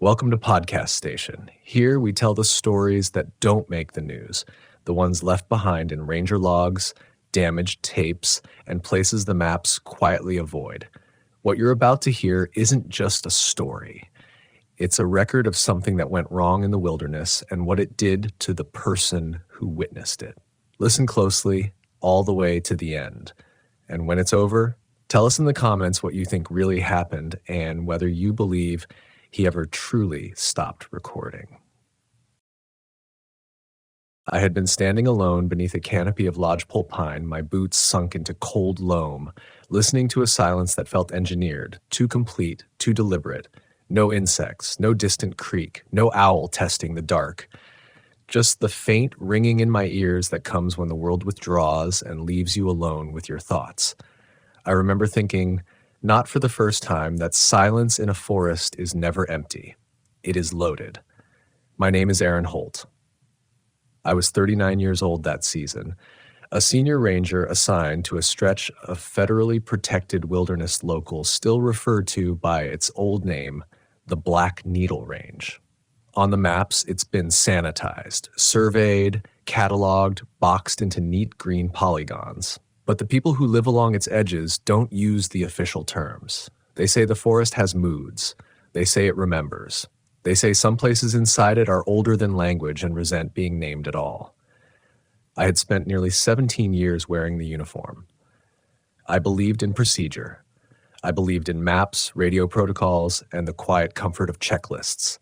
Welcome to Podcast Station. Here we tell the stories that don't make the news, the ones left behind in ranger logs, damaged tapes, and places the maps quietly avoid. What you're about to hear isn't just a story. It's a record of something that went wrong in the wilderness and what it did to the person who witnessed it. Listen closely all the way to the end. And when it's over, tell us in the comments what you think really happened and whether you believe he ever truly stopped recording. I had been standing alone beneath a canopy of lodgepole pine, my boots sunk into cold loam, listening to a silence that felt engineered, too complete, too deliberate. No insects, no distant creak, no owl testing the dark. Just the faint ringing in my ears that comes when the world withdraws and leaves you alone with your thoughts. I remember thinking, not for the first time, that silence in a forest is never empty. It is loaded. My name is Aaron Holt. I was 39 years old that season, a senior ranger assigned to a stretch of federally protected wilderness locals still referred to by its old name, the Black Needle Range. On the maps, it's been sanitized, surveyed, cataloged, boxed into neat green polygons. But the people who live along its edges don't use the official terms. They say the forest has moods. They say it remembers. They say some places inside it are older than language and resent being named at all. I had spent nearly 17 years wearing the uniform. I believed in procedure. I believed in maps, radio protocols, and the quiet comfort of checklists.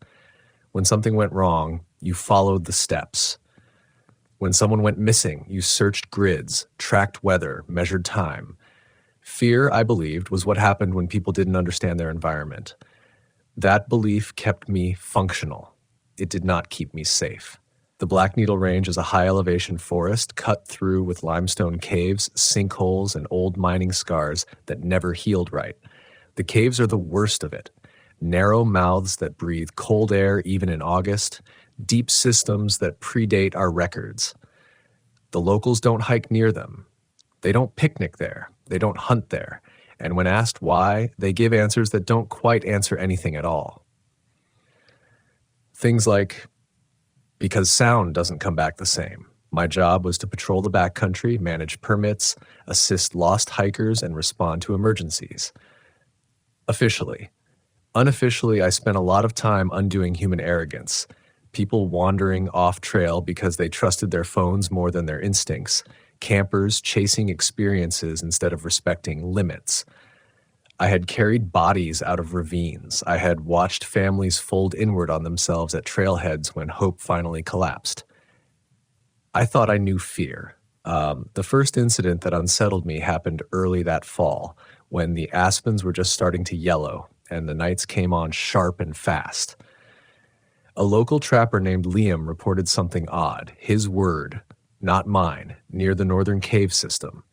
When something went wrong, you followed the steps. When someone went missing, you searched grids, tracked weather, measured time. Fear, I believed, was what happened when people didn't understand their environment. That belief kept me functional. It did not keep me safe. The Black Needle Range is a high-elevation forest cut through with limestone caves, sinkholes, and old mining scars that never healed right. The caves are the worst of it. Narrow mouths that breathe cold air even in August, deep systems that predate our records. The locals don't hike near them. They don't picnic there. They don't hunt there. And when asked why, they give answers that don't quite answer anything at all. Things like, because sound doesn't come back the same. My job was to patrol the backcountry, manage permits, assist lost hikers, and respond to emergencies. Officially. Unofficially, I spent a lot of time undoing human arrogance. People wandering off trail because they trusted their phones more than their instincts. Campers chasing experiences instead of respecting limits. I had carried bodies out of ravines. I had watched families fold inward on themselves at trailheads when hope finally collapsed. I thought I knew fear. The first incident that unsettled me happened early that fall, when the aspens were just starting to yellow and the nights came on sharp and fast. A local trapper named Liam reported something odd, his word, not mine, near the northern cave system.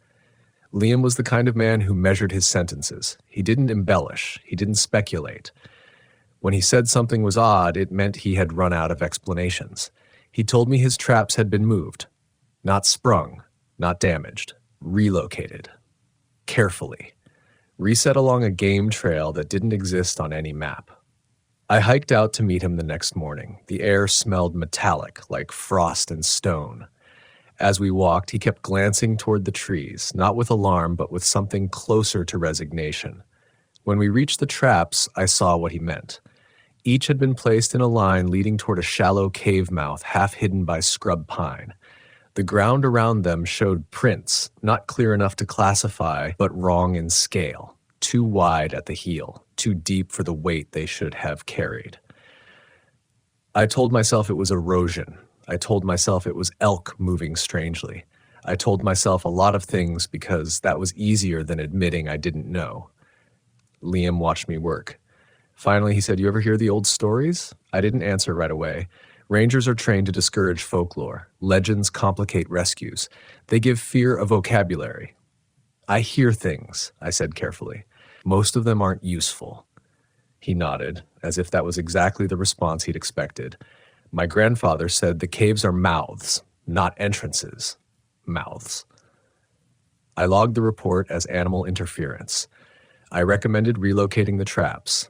Liam was the kind of man who measured his sentences. He didn't embellish. He didn't speculate. When he said something was odd, it meant he had run out of explanations. He told me his traps had been moved. Not sprung, not damaged, relocated. Carefully. Reset along a game trail that didn't exist on any map. I hiked out to meet him the next morning. The air smelled metallic, like frost and stone. As we walked, he kept glancing toward the trees, not with alarm, but with something closer to resignation. When we reached the traps, I saw what he meant. Each had been placed in a line leading toward a shallow cave mouth, half hidden by scrub pine. The ground around them showed prints, not clear enough to classify, but wrong in scale. Too wide at the heel, too deep for the weight they should have carried. I told myself it was erosion. I told myself it was elk moving strangely. I told myself a lot of things because that was easier than admitting I didn't know. Liam watched me work. Finally, he said, "You ever hear the old stories?" I didn't answer right away. Rangers are trained to discourage folklore. Legends complicate rescues. They give fear a vocabulary. "I hear things," I said carefully. "Most of them aren't useful." He nodded, as if that was exactly the response he'd expected. My grandfather said the caves are mouths, not entrances. Mouths. I logged the report as animal interference. I recommended relocating the traps.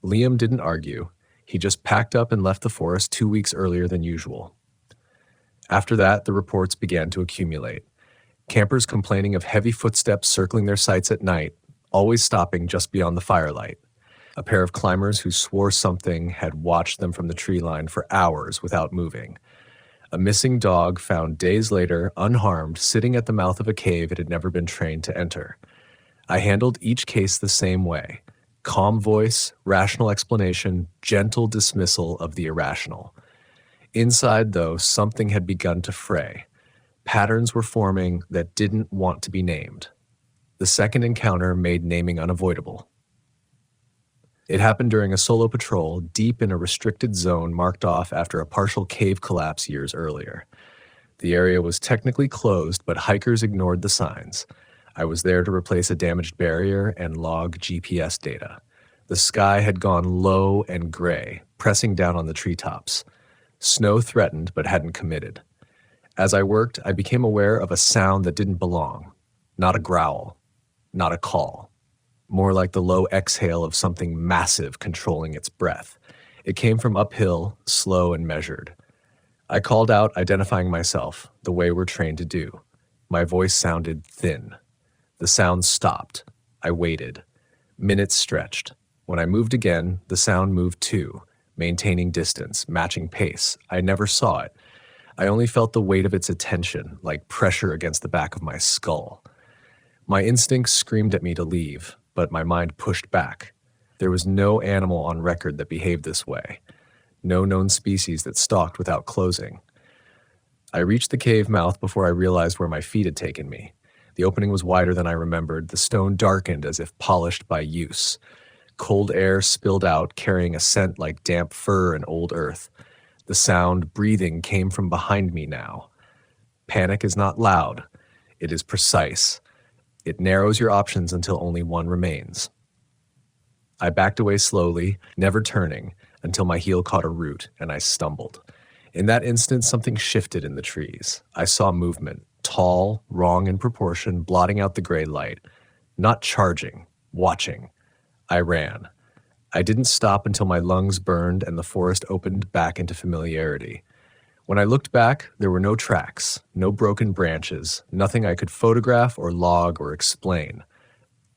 Liam didn't argue. He just packed up and left the forest 2 weeks earlier than usual. After that, the reports began to accumulate. Campers complaining of heavy footsteps circling their sites at night, always stopping just beyond the firelight. A pair of climbers who swore something had watched them from the tree line for hours without moving. A missing dog found days later, unharmed, sitting at the mouth of a cave it had never been trained to enter. I handled each case the same way. Calm voice, rational explanation, gentle dismissal of the irrational. Inside, though, something had begun to fray. Patterns were forming that didn't want to be named. The second encounter made naming unavoidable. It happened during a solo patrol deep in a restricted zone marked off after a partial cave collapse years earlier. The area was technically closed, but hikers ignored the signs. I was there to replace a damaged barrier and log GPS data. The sky had gone low and gray, pressing down on the treetops. Snow threatened, but hadn't committed. As I worked, I became aware of a sound that didn't belong. Not a growl, not a call. More like the low exhale of something massive controlling its breath. It came from uphill, slow and measured. I called out, identifying myself, the way we're trained to do. My voice sounded thin. The sound stopped. I waited. Minutes stretched. When I moved again, the sound moved too, maintaining distance, matching pace. I never saw it. I only felt the weight of its attention, like pressure against the back of my skull. My instincts screamed at me to leave, but my mind pushed back. There was no animal on record that behaved this way. No known species that stalked without closing. I reached the cave mouth before I realized where my feet had taken me. The opening was wider than I remembered. The stone darkened as if polished by use. Cold air spilled out, carrying a scent like damp fur and old earth. The sound, breathing, came from behind me now. Panic is not loud. It is precise. It narrows your options until only one remains. I backed away slowly, never turning, until my heel caught a root and I stumbled. In that instant, something shifted in the trees. I saw movement, tall, wrong in proportion, blotting out the gray light. Not charging, watching. I ran. I didn't stop until my lungs burned and the forest opened back into familiarity. When I looked back, there were no tracks, no broken branches, nothing I could photograph or log or explain.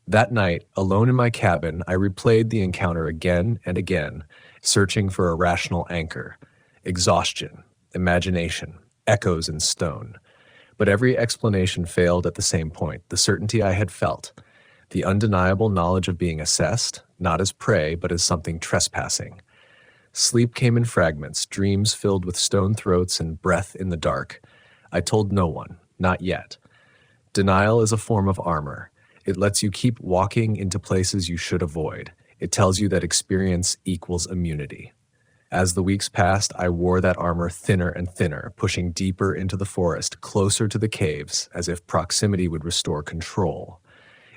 That night, alone in my cabin, I replayed the encounter again and again, searching for a rational anchor. Exhaustion, imagination, echoes in stone. But every explanation failed at the same point, the certainty I had felt. The undeniable knowledge of being assessed, not as prey, but as something trespassing. Sleep came in fragments, dreams filled with stone throats and breath in the dark. I told no one, not yet. Denial is a form of armor. It lets you keep walking into places you should avoid. It tells you that experience equals immunity. As the weeks passed, I wore that armor thinner and thinner, pushing deeper into the forest, closer to the caves, as if proximity would restore control.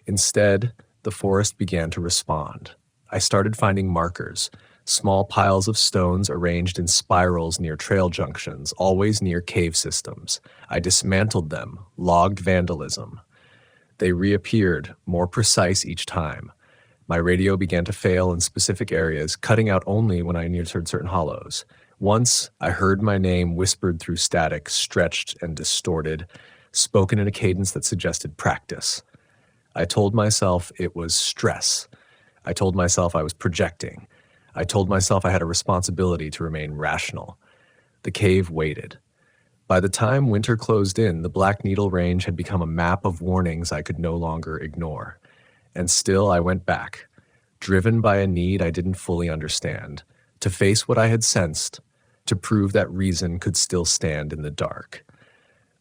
Instead, the forest began to respond. I started finding markers. Small piles of stones arranged in spirals near trail junctions, always near cave systems. I dismantled them, logged vandalism. They reappeared, more precise each time. My radio began to fail in specific areas, cutting out only when I neared certain hollows. Once, I heard my name whispered through static, stretched and distorted, spoken in a cadence that suggested practice. I told myself it was stress. I told myself I was projecting. I told myself I had a responsibility to remain rational. The cave waited. By the time winter closed in, the Black Needle Range had become a map of warnings I could no longer ignore. And still I went back, driven by a need I didn't fully understand, to face what I had sensed, to prove that reason could still stand in the dark.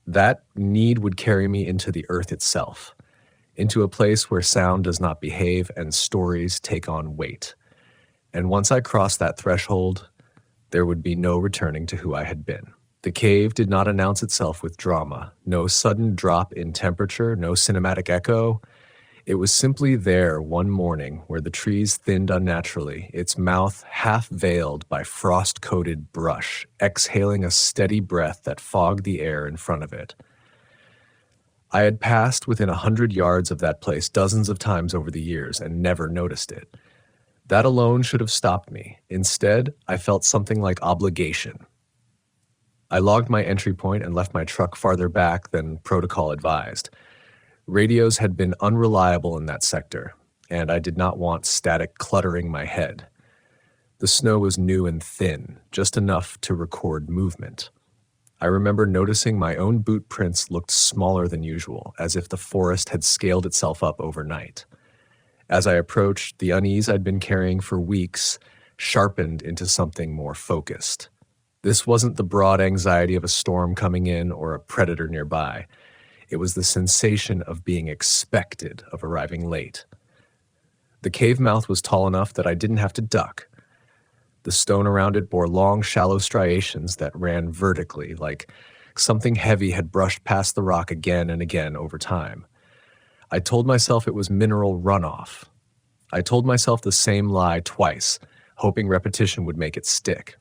That need would carry me into the earth itself, into a place where sound does not behave and stories take on weight. And once I crossed that threshold, there would be no returning to who I had been. The cave did not announce itself with drama, no sudden drop in temperature, no cinematic echo. It was simply there one morning where the trees thinned unnaturally, its mouth half veiled by frost-coated brush, exhaling a steady breath that fogged the air in front of it. I had passed within 100 yards of that place dozens of times over the years and never noticed it. That alone should have stopped me. Instead, I felt something like obligation. I logged my entry point and left my truck farther back than protocol advised. Radios had been unreliable in that sector, and I did not want static cluttering my head. The snow was new and thin, just enough to record movement. I remember noticing my own boot prints looked smaller than usual, as if the forest had scaled itself up overnight. As I approached, the unease I'd been carrying for weeks sharpened into something more focused. This wasn't the broad anxiety of a storm coming in or a predator nearby. It was the sensation of being expected of arriving late. The cave mouth was tall enough that I didn't have to duck. The stone around it bore long, shallow striations that ran vertically, like something heavy had brushed past the rock again and again over time. I told myself it was mineral runoff. I told myself the same lie twice, hoping repetition would make it stick.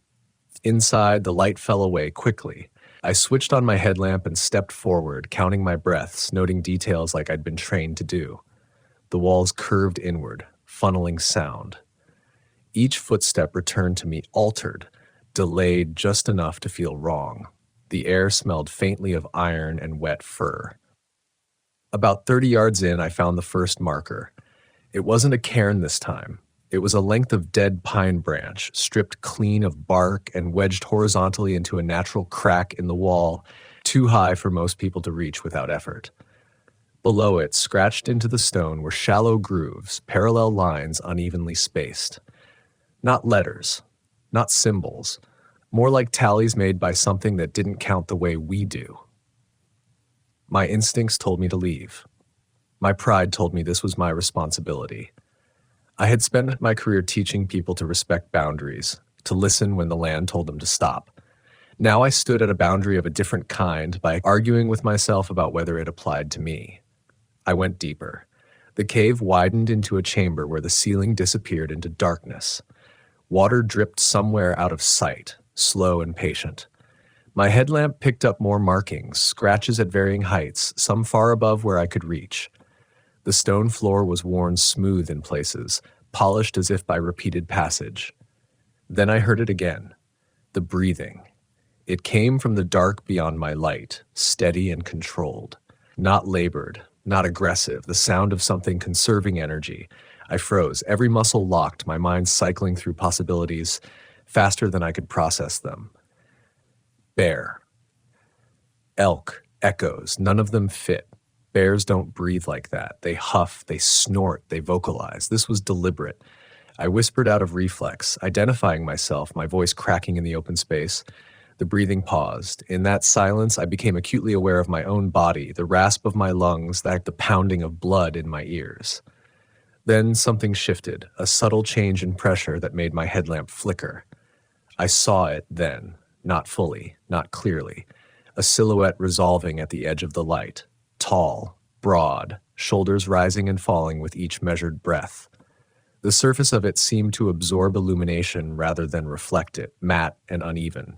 Inside, the light fell away quickly. I switched on my headlamp and stepped forward, counting my breaths, noting details like I'd been trained to do. The walls curved inward, funneling sound. Each footstep returned to me altered, delayed just enough to feel wrong. The air smelled faintly of iron and wet fur. About 30 yards in, I found the first marker. It wasn't a cairn this time. It was a length of dead pine branch, stripped clean of bark and wedged horizontally into a natural crack in the wall, too high for most people to reach without effort. Below it, scratched into the stone, were shallow grooves, parallel lines unevenly spaced. Not letters, not symbols, more like tallies made by something that didn't count the way we do. My instincts told me to leave. My pride told me this was my responsibility. I had spent my career teaching people to respect boundaries, to listen when the land told them to stop. Now I stood at a boundary of a different kind by arguing with myself about whether it applied to me. I went deeper. The cave widened into a chamber where the ceiling disappeared into darkness. Water dripped somewhere out of sight, slow and patient. My headlamp picked up more markings, scratches at varying heights, some far above where I could reach. The stone floor was worn smooth in places, polished as if by repeated passage. Then I heard it again, the breathing. It came from the dark beyond my light, steady and controlled. Not labored, not aggressive, the sound of something conserving energy. I froze, every muscle locked, my mind cycling through possibilities faster than I could process them. Bear. Elk. Echoes. None of them fit. Bears don't breathe like that. They huff, they snort, they vocalize. This was deliberate. I whispered out of reflex, identifying myself, my voice cracking in the open space. The breathing paused. In that silence, I became acutely aware of my own body, the rasp of my lungs, the pounding of blood in my ears. Then something shifted, a subtle change in pressure that made my headlamp flicker. I saw it then, not fully, not clearly. A silhouette resolving at the edge of the light. Tall, broad, shoulders rising and falling with each measured breath. The surface of it seemed to absorb illumination rather than reflect it, matte and uneven.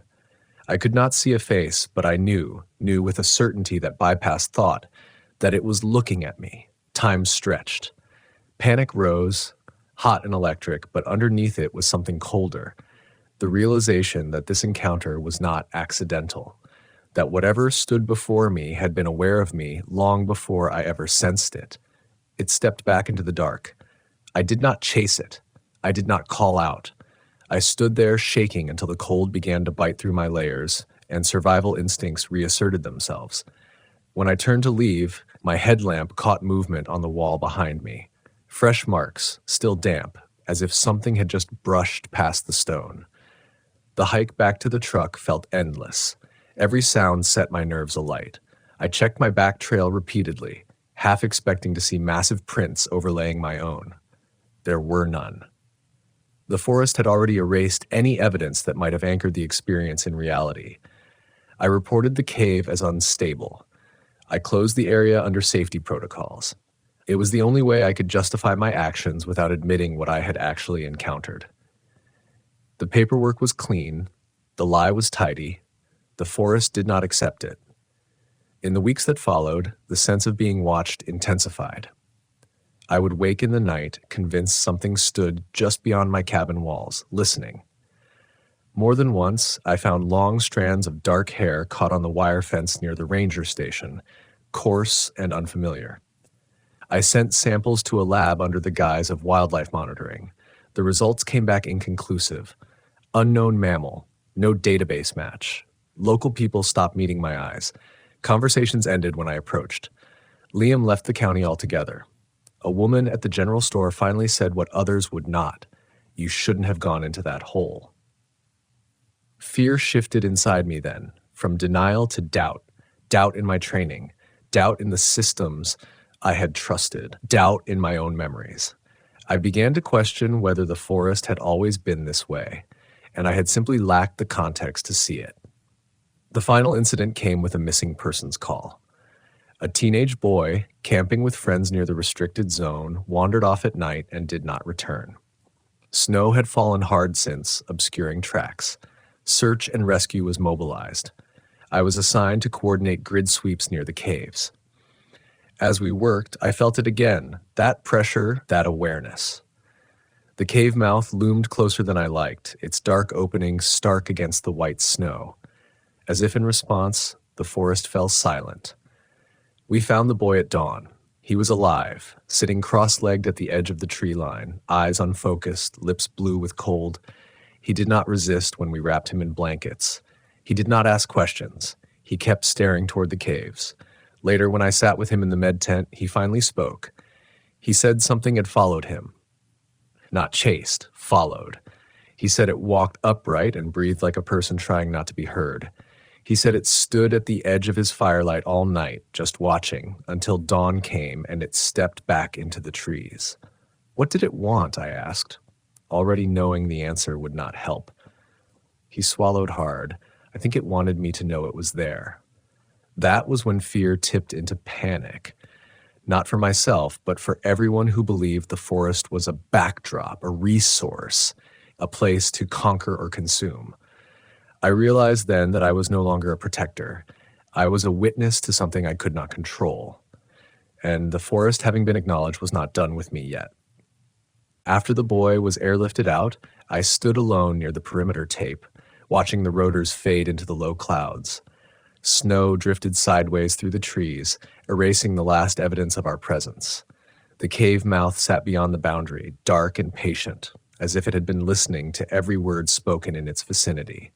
I could not see a face, but I knew with a certainty that bypassed thought, that it was looking at me, time stretched. Panic rose, hot and electric, but underneath it was something colder. The realization that this encounter was not accidental, that whatever stood before me had been aware of me long before I ever sensed it. It stepped back into the dark. I did not chase it. I did not call out. I stood there shaking until the cold began to bite through my layers and survival instincts reasserted themselves. When I turned to leave, my headlamp caught movement on the wall behind me. Fresh marks, still damp, as if something had just brushed past the stone. The hike back to the truck felt endless. Every sound set my nerves alight. I checked my back trail repeatedly, half expecting to see massive prints overlaying my own. There were none. The forest had already erased any evidence that might have anchored the experience in reality. I reported the cave as unstable. I closed the area under safety protocols. It was the only way I could justify my actions without admitting what I had actually encountered. The paperwork was clean, the lie was tidy, the forest did not accept it. In the weeks that followed, the sense of being watched intensified. I would wake in the night, convinced something stood just beyond my cabin walls, listening. More than once, I found long strands of dark hair caught on the wire fence near the ranger station, coarse and unfamiliar. I sent samples to a lab under the guise of wildlife monitoring. The results came back inconclusive. Unknown mammal, no database match. Local people stopped meeting my eyes. Conversations ended when I approached. Liam left the county altogether. A woman at the general store finally said what others would not. You shouldn't have gone into that hole. Fear shifted inside me then, from denial to doubt. Doubt in my training, doubt in the systems I had trusted, doubt in my own memories. I began to question whether the forest had always been this way, and I had simply lacked the context to see it. The final incident came with a missing persons call. A teenage boy, camping with friends near the restricted zone, wandered off at night and did not return. Snow had fallen hard since, obscuring tracks. Search and rescue was mobilized. I was assigned to coordinate grid sweeps near the caves. As we worked, I felt it again, that pressure, that awareness. The cave mouth loomed closer than I liked, its dark opening stark against the white snow. As if in response, the forest fell silent. We found the boy at dawn. He was alive, sitting cross-legged at the edge of the tree line, eyes unfocused, lips blue with cold. He did not resist when we wrapped him in blankets. He did not ask questions. He kept staring toward the caves. Later, when I sat with him in the med tent, he finally spoke. He said something had followed him. Not chased, followed. He said it walked upright and breathed like a person trying not to be heard. He said it stood at the edge of his firelight all night, just watching, until dawn came and it stepped back into the trees. What did it want, I asked, already knowing the answer would not help. He swallowed hard. I think it wanted me to know it was there. That was when fear tipped into panic. Not for myself, but for everyone who believed the forest was a backdrop, a resource, a place to conquer or consume. I realized then that I was no longer a protector. I was a witness to something I could not control. And the forest, having been acknowledged, was not done with me yet. After the boy was airlifted out, I stood alone near the perimeter tape, watching the rotors fade into the low clouds. Snow drifted sideways through the trees, erasing the last evidence of our presence. The cave mouth sat beyond the boundary, dark and patient, as if it had been listening to every word spoken in its vicinity.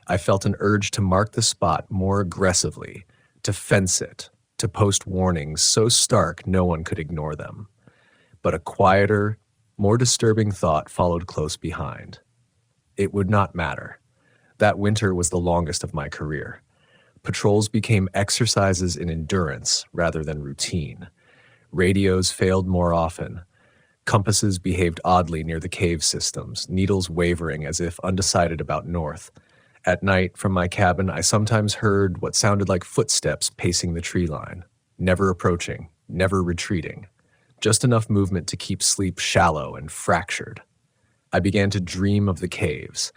I felt an urge to mark the spot more aggressively, to fence it, to post warnings so stark no one could ignore them. But a quieter, more disturbing thought followed close behind. It would not matter. That winter was the longest of my career. Patrols became exercises in endurance rather than routine. Radios failed more often. Compasses behaved oddly near the cave systems, needles wavering as if undecided about north. At night, from my cabin, I sometimes heard what sounded like footsteps pacing the tree line, never approaching, never retreating. Just enough movement to keep sleep shallow and fractured. I began to dream of the caves,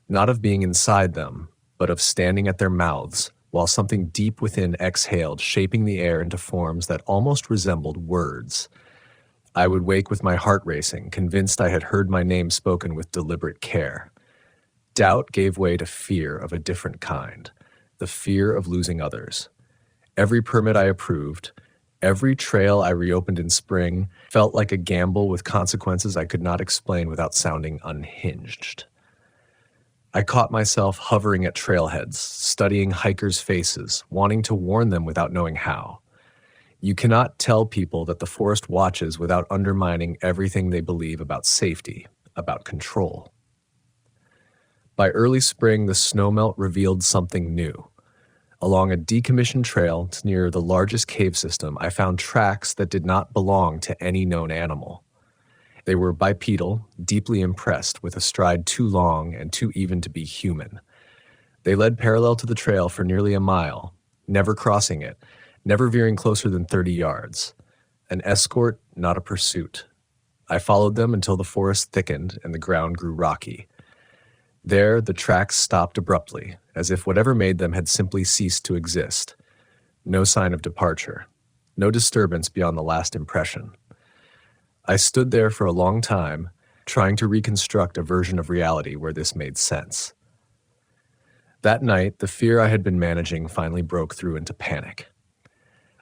not of being inside them, but of standing at their mouths, while something deep within exhaled, shaping the air into forms that almost resembled words. I would wake with my heart racing, convinced I had heard my name spoken with deliberate care. Doubt gave way to fear of a different kind, the fear of losing others. Every permit I approved, every trail I reopened in spring felt like a gamble with consequences I could not explain without sounding unhinged. I caught myself hovering at trailheads, studying hikers' faces, wanting to warn them without knowing how. You cannot tell people that the forest watches without undermining everything they believe about safety, about control. By early spring, the snowmelt revealed something new. Along a decommissioned trail near the largest cave system, I found tracks that did not belong to any known animal. They were bipedal, deeply impressed, with a stride too long and too even to be human. They led parallel to the trail for nearly a mile, never crossing it, never veering closer than 30 yards. An escort, not a pursuit. I followed them until the forest thickened and the ground grew rocky. There, the tracks stopped abruptly, as if whatever made them had simply ceased to exist. No sign of departure. No disturbance beyond the last impression. I stood there for a long time, trying to reconstruct a version of reality where this made sense. That night, the fear I had been managing finally broke through into panic.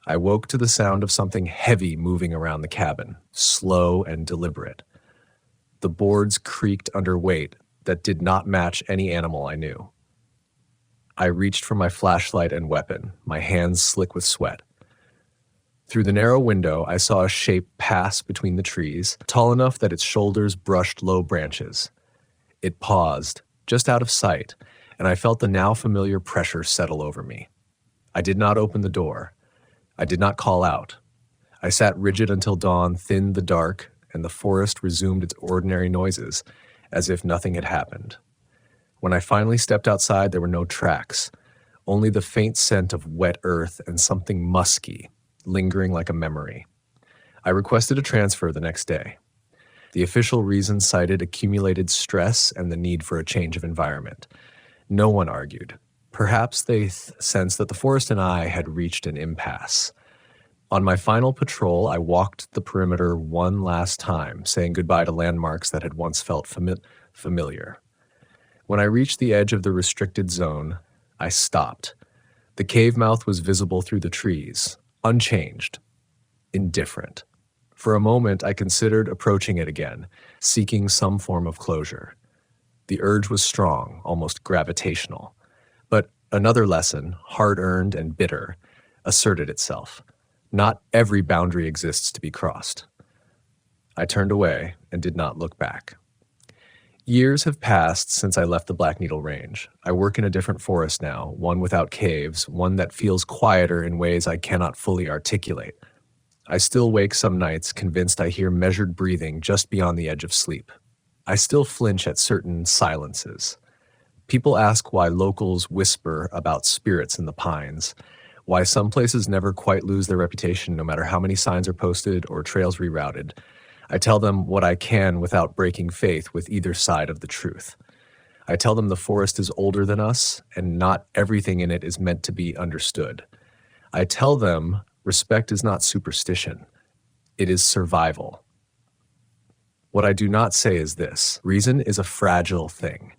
I woke to the sound of something heavy moving around the cabin, slow and deliberate. The boards creaked under weight that did not match any animal I knew. I reached for my flashlight and weapon, my hands slick with sweat. Through the narrow window, I saw a shape pass between the trees, tall enough that its shoulders brushed low branches. It paused, just out of sight, and I felt the now familiar pressure settle over me. I did not open the door. I did not call out. I sat rigid until dawn thinned the dark and the forest resumed its ordinary noises, as if nothing had happened. When I finally stepped outside, there were no tracks, only the faint scent of wet earth and something musky, lingering like a memory. I requested a transfer the next day. The official reason cited accumulated stress and the need for a change of environment. No one argued. Perhaps they sensed that the forest and I had reached an impasse. On my final patrol, I walked the perimeter one last time, saying goodbye to landmarks that had once felt familiar. When I reached the edge of the restricted zone, I stopped. The cave mouth was visible through the trees, unchanged, indifferent. For a moment, I considered approaching it again, seeking some form of closure. The urge was strong, almost gravitational. But another lesson, hard-earned and bitter, asserted itself. Not every boundary exists to be crossed. I turned away and did not look back. Years have passed since I left the Black Needle Range. I work in a different forest now, one without caves, one that feels quieter in ways I cannot fully articulate. I still wake some nights convinced I hear measured breathing just beyond the edge of sleep. I still flinch at certain silences. People ask why locals whisper about spirits in the pines, why some places never quite lose their reputation no matter how many signs are posted or trails rerouted. I tell them what I can without breaking faith with either side of the truth. I tell them the forest is older than us and not everything in it is meant to be understood. I tell them respect is not superstition. It is survival. What I do not say is this: reason is a fragile thing.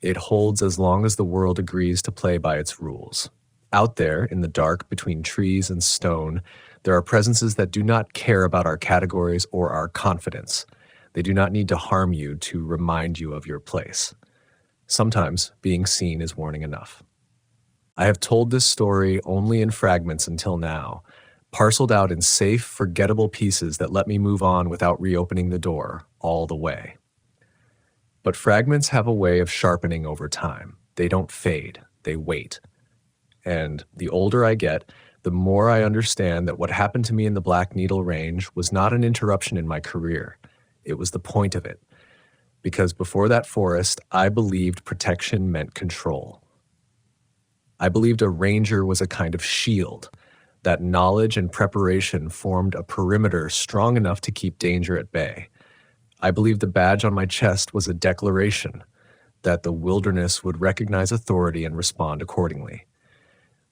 It holds as long as the world agrees to play by its rules. Out there, in the dark between trees and stone, there are presences that do not care about our categories or our confidence. They do not need to harm you to remind you of your place. Sometimes being seen is warning enough. I have told this story only in fragments until now, parceled out in safe, forgettable pieces that let me move on without reopening the door all the way. But fragments have a way of sharpening over time. They don't fade, they wait. And the older I get, the more I understand that what happened to me in the Black Needle Range was not an interruption in my career. It was the point of it. Because before that forest, I believed protection meant control. I believed a ranger was a kind of shield, that knowledge and preparation formed a perimeter strong enough to keep danger at bay. I believed the badge on my chest was a declaration that the wilderness would recognize authority and respond accordingly.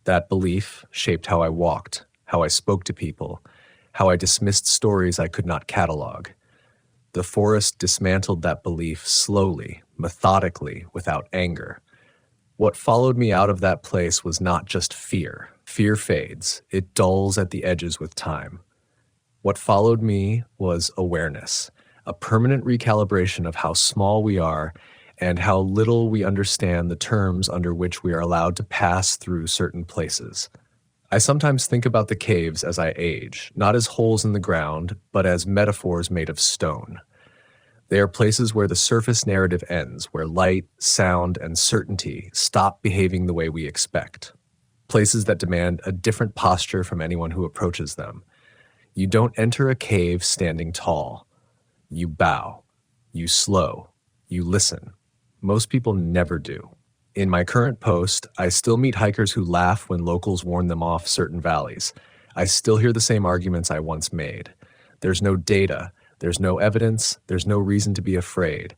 That belief shaped how I walked, how I spoke to people, how I dismissed stories I could not catalog. The forest dismantled that belief slowly, methodically, without anger. What followed me out of that place was not just fear. Fear fades. It dulls at the edges with time. What followed me was awareness, a permanent recalibration of how small we are and how little we understand the terms under which we are allowed to pass through certain places. I sometimes think about the caves as I age, not as holes in the ground, but as metaphors made of stone. They are places where the surface narrative ends, where light, sound, and certainty stop behaving the way we expect. Places that demand a different posture from anyone who approaches them. You don't enter a cave standing tall. You bow. You slow. You listen. Most people never do. In my current post, I still meet hikers who laugh when locals warn them off certain valleys. I still hear the same arguments I once made. There's no data, there's no evidence, there's no reason to be afraid.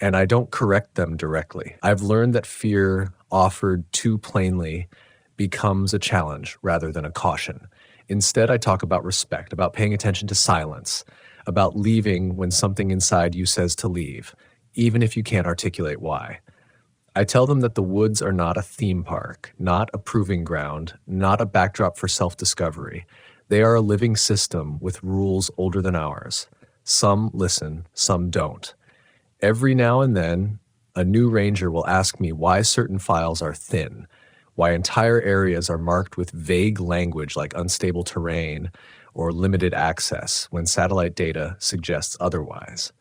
And I don't correct them directly. I've learned that fear offered too plainly becomes a challenge rather than a caution. Instead, I talk about respect, about paying attention to silence, about leaving when something inside you says to leave, even if you can't articulate why. I tell them that the woods are not a theme park, not a proving ground, not a backdrop for self-discovery. They are a living system with rules older than ours. Some listen, some don't. Every now and then, a new ranger will ask me why certain files are thin, why entire areas are marked with vague language like unstable terrain or limited access when satellite data suggests otherwise.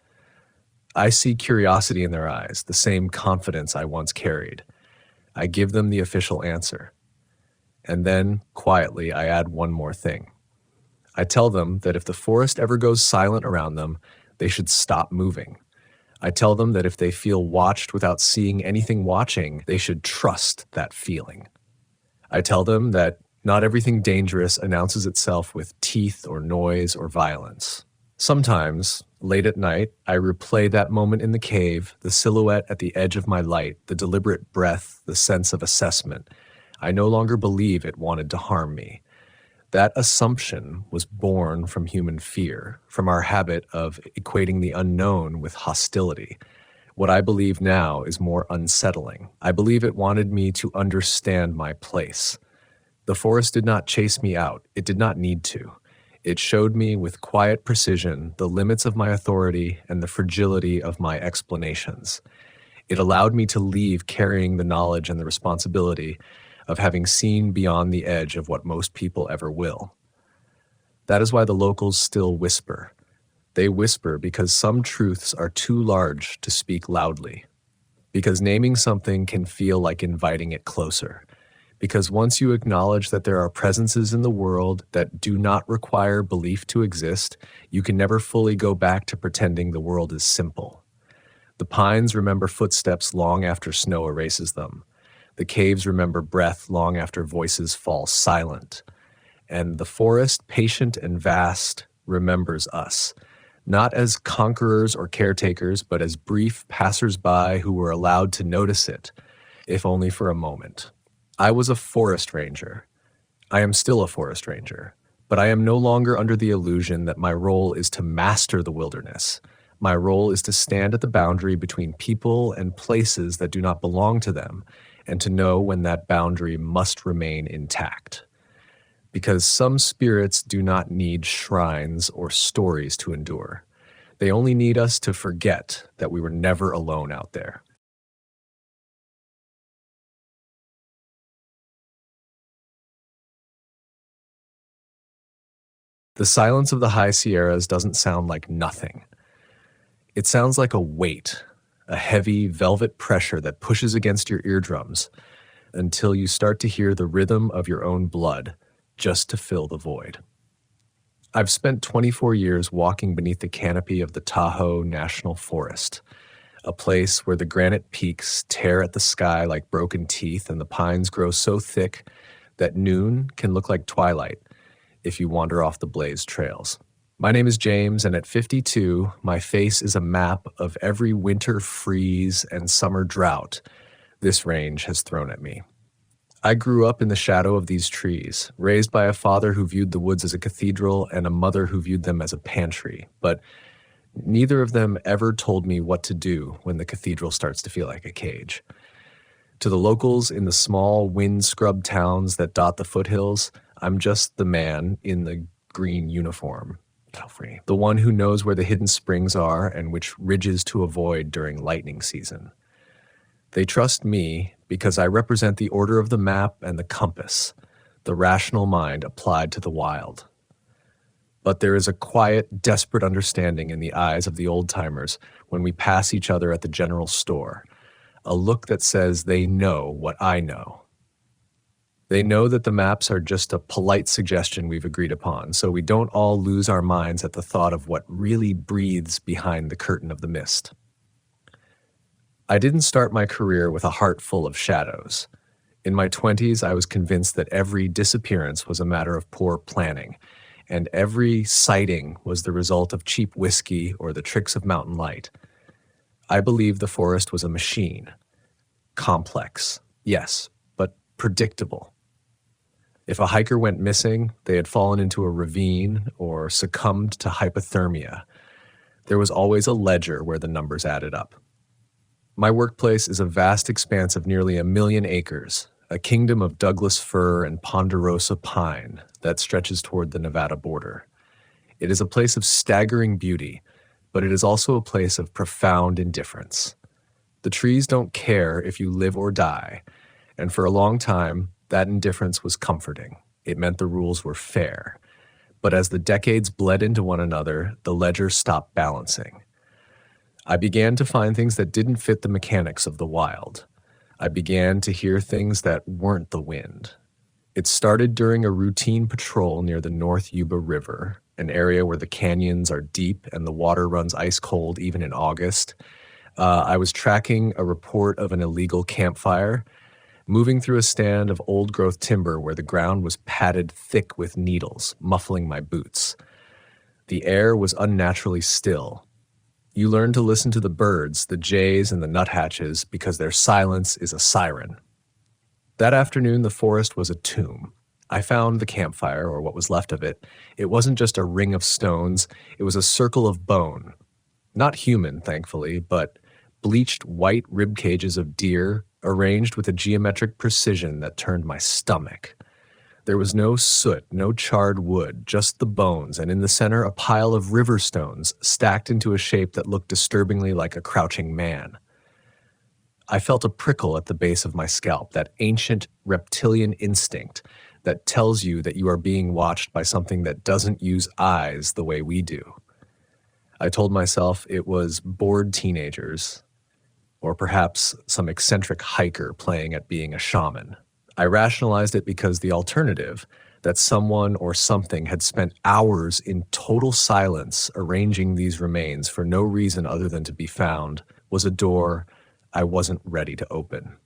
I see curiosity in their eyes, the same confidence I once carried. I give them the official answer. And then, quietly, I add one more thing. I tell them that if the forest ever goes silent around them, they should stop moving. I tell them that if they feel watched without seeing anything watching, they should trust that feeling. I tell them that not everything dangerous announces itself with teeth or noise or violence. Sometimes, late at night, I replay that moment in the cave, the silhouette at the edge of my light, the deliberate breath, the sense of assessment. I no longer believe it wanted to harm me. That assumption was born from human fear, from our habit of equating the unknown with hostility. What I believe now is more unsettling. I believe it wanted me to understand my place. The forest did not chase me out. It did not need to. It showed me with quiet precision the limits of my authority and the fragility of my explanations. It allowed me to leave carrying the knowledge and the responsibility of having seen beyond the edge of what most people ever will. That is why the locals still whisper. They whisper because some truths are too large to speak loudly. Because naming something can feel like inviting it closer. Because once you acknowledge that there are presences in the world that do not require belief to exist, you can never fully go back to pretending the world is simple. The pines remember footsteps long after snow erases them. The caves remember breath long after voices fall silent. And the forest, patient and vast, remembers us, not as conquerors or caretakers, but as brief passers-by who were allowed to notice it, if only for a moment. I was a forest ranger. I am still a forest ranger, but I am no longer under the illusion that my role is to master the wilderness. My role is to stand at the boundary between people and places that do not belong to them, and to know when that boundary must remain intact. Because some spirits do not need shrines or stories to endure. They only need us to forget that we were never alone out there. The silence of the high Sierras doesn't sound like nothing. It sounds like a weight, a heavy velvet pressure that pushes against your eardrums until you start to hear the rhythm of your own blood just to fill the void. I've spent 24 years walking beneath the canopy of the Tahoe National Forest, a place where the granite peaks tear at the sky like broken teeth and the pines grow so thick that noon can look like twilight if you wander off the blazed trails. My name is James, and at 52, my face is a map of every winter freeze and summer drought this range has thrown at me. I grew up in the shadow of these trees, raised by a father who viewed the woods as a cathedral and a mother who viewed them as a pantry, but neither of them ever told me what to do when the cathedral starts to feel like a cage. To the locals in the small, wind-scrubbed towns that dot the foothills, I'm just the man in the green uniform, the one who knows where the hidden springs are and which ridges to avoid during lightning season. They trust me because I represent the order of the map and the compass, the rational mind applied to the wild. But there is a quiet, desperate understanding in the eyes of the old-timers when we pass each other at the general store, a look that says they know what I know. They know that the maps are just a polite suggestion we've agreed upon, so we don't all lose our minds at the thought of what really breathes behind the curtain of the mist. I didn't start my career with a heart full of shadows. In my 20s, I was convinced that every disappearance was a matter of poor planning, and every sighting was the result of cheap whiskey or the tricks of mountain light. I believed the forest was a machine. Complex, yes, but predictable. If a hiker went missing, they had fallen into a ravine or succumbed to hypothermia, There was always a ledger where the numbers added up. My workplace is a vast expanse of nearly 1,000,000 acres, a kingdom of Douglas fir and ponderosa pine that stretches toward the Nevada border. It is a place of staggering beauty, but it is also a place of profound indifference. The trees don't care if you live or die, and for a long time, that indifference was comforting. It meant the rules were fair. But as the decades bled into one another, the ledger stopped balancing. I began to find things that didn't fit the mechanics of the wild. I began to hear things that weren't the wind. It started during a routine patrol near the North Yuba River, an area where the canyons are deep and the water runs ice cold even in August. I was tracking a report of an illegal campfire, moving through a stand of old-growth timber where the ground was padded thick with needles, muffling my boots. The air was unnaturally still. You learn to listen to the birds, the jays and the nuthatches, because their silence is a siren. That afternoon, the forest was a tomb. I found the campfire, or what was left of it. It wasn't just a ring of stones, it was a circle of bone. Not human, thankfully, but bleached white rib cages of deer, arranged with a geometric precision that turned my stomach. There was no soot, no charred wood, just the bones, and in the center a pile of river stones stacked into a shape that looked disturbingly like a crouching man. I felt a prickle at the base of my scalp, that ancient reptilian instinct that tells you that you are being watched by something that doesn't use eyes the way we do. I told myself it was bored teenagers, or perhaps some eccentric hiker playing at being a shaman. I rationalized it because the alternative, that someone or something had spent hours in total silence arranging these remains for no reason other than to be found, was a door I wasn't ready to open.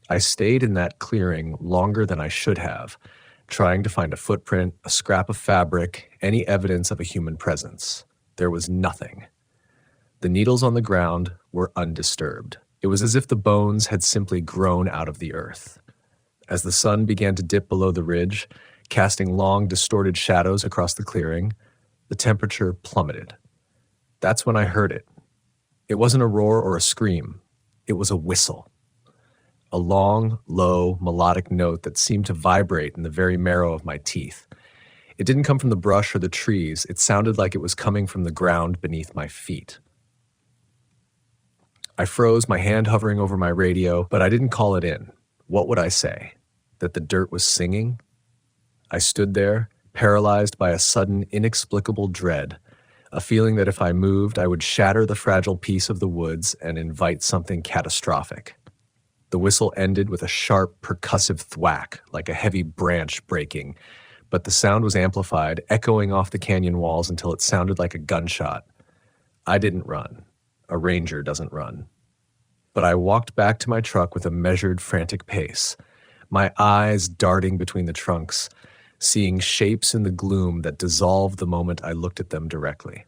I stayed in that clearing longer than I should have, trying to find a footprint, a scrap of fabric, any evidence of a human presence. There was nothing. The needles on the ground were undisturbed. It was as if the bones had simply grown out of the earth. As the sun began to dip below the ridge, casting long, distorted shadows across the clearing, the temperature plummeted. That's when I heard it. It wasn't a roar or a scream. It was a whistle. A long, low, melodic note that seemed to vibrate in the very marrow of my teeth. It didn't come from the brush or the trees. It sounded like it was coming from the ground beneath my feet. I froze, my hand hovering over my radio, but I didn't call it in. What would I say? That the dirt was singing? I stood there, paralyzed by a sudden, inexplicable dread, a feeling that if I moved, I would shatter the fragile peace of the woods and invite something catastrophic. The whistle ended with a sharp, percussive thwack, like a heavy branch breaking, but the sound was amplified, echoing off the canyon walls until it sounded like a gunshot. I didn't run. A ranger doesn't run. But I walked back to my truck with a measured, frantic pace, my eyes darting between the trunks, seeing shapes in the gloom that dissolved the moment I looked at them directly.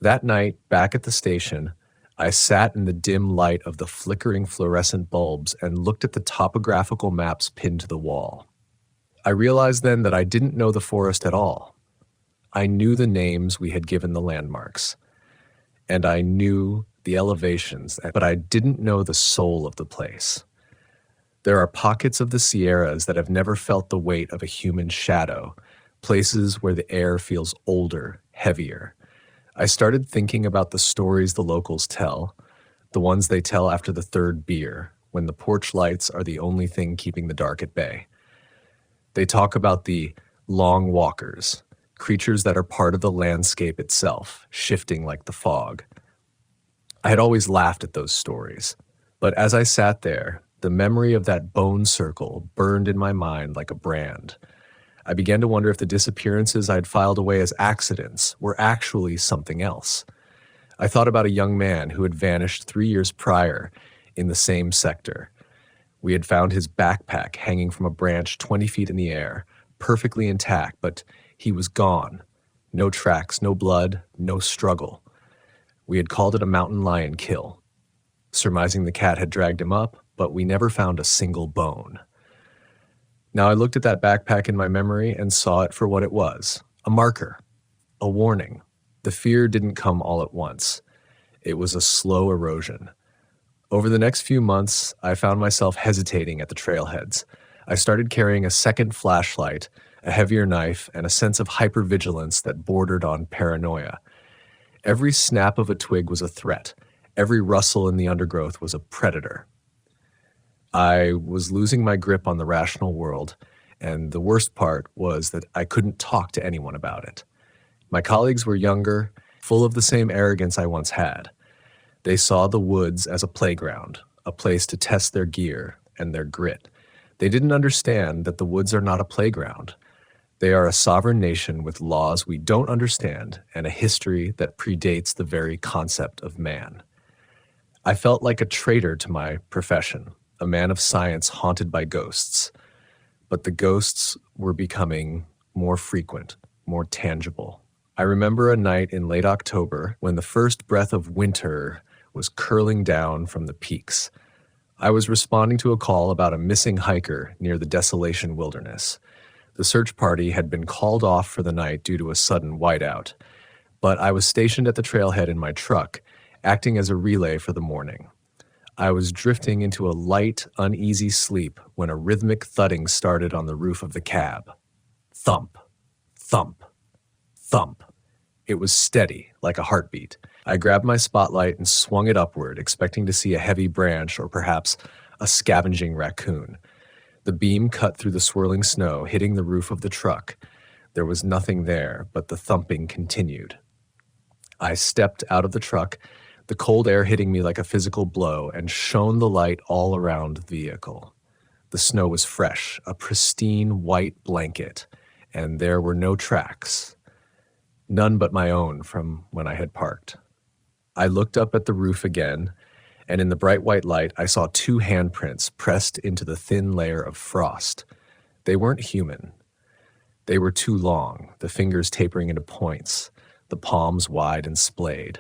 That night, back at the station, I sat in the dim light of the flickering fluorescent bulbs and looked at the topographical maps pinned to the wall. I realized then that I didn't know the forest at all. I knew the names we had given the landmarks, and I knew the elevations, but I didn't know the soul of the place. There are pockets of the Sierras that have never felt the weight of a human shadow, places where the air feels older, heavier. I started thinking about the stories the locals tell, the ones they tell after the third beer, when the porch lights are the only thing keeping the dark at bay. They talk about the long walkers, creatures that are part of the landscape itself, shifting like the fog. I had always laughed at those stories, but as I sat there, the memory of that bone circle burned in my mind like a brand. I began to wonder if the disappearances I had filed away as accidents were actually something else. I thought about a young man who had vanished 3 years prior in the same sector. We had found his backpack hanging from a branch 20 feet in the air, perfectly intact, but he was gone. No tracks, no blood, no struggle. We had called it a mountain lion kill, surmising the cat had dragged him up, but we never found a single bone. Now I looked at that backpack in my memory and saw it for what it was, a marker, a warning. The fear didn't come all at once. It was a slow erosion. Over the next few months, I found myself hesitating at the trailheads. I started carrying a second flashlight, a heavier knife, and a sense of hypervigilance that bordered on paranoia. Every snap of a twig was a threat. Every rustle in the undergrowth was a predator. I was losing my grip on the rational world, and the worst part was that I couldn't talk to anyone about it. My colleagues were younger, full of the same arrogance I once had. They saw the woods as a playground, a place to test their gear and their grit. They didn't understand that the woods are not a playground. They are a sovereign nation with laws we don't understand and a history that predates the very concept of man. I felt like a traitor to my profession, a man of science haunted by ghosts. But the ghosts were becoming more frequent, more tangible. I remember a night in late October when the first breath of winter was curling down from the peaks. I was responding to a call about a missing hiker near the Desolation Wilderness. The search party had been called off for the night due to a sudden whiteout, but I was stationed at the trailhead in my truck, acting as a relay for the morning. I was drifting into a light, uneasy sleep when a rhythmic thudding started on the roof of the cab. Thump, thump, thump. It was steady, like a heartbeat. I grabbed my spotlight and swung it upward, expecting to see a heavy branch or perhaps a scavenging raccoon. The beam cut through the swirling snow, hitting the roof of the truck. There was nothing there, but the thumping continued. I stepped out of the truck, the cold air hitting me like a physical blow, and shone the light all around the vehicle. The snow was fresh, a pristine white blanket, and there were no tracks. None but my own from when I had parked. I looked up at the roof again, and in the bright white light, I saw two handprints pressed into the thin layer of frost. They weren't human. They were too long, the fingers tapering into points, the palms wide and splayed.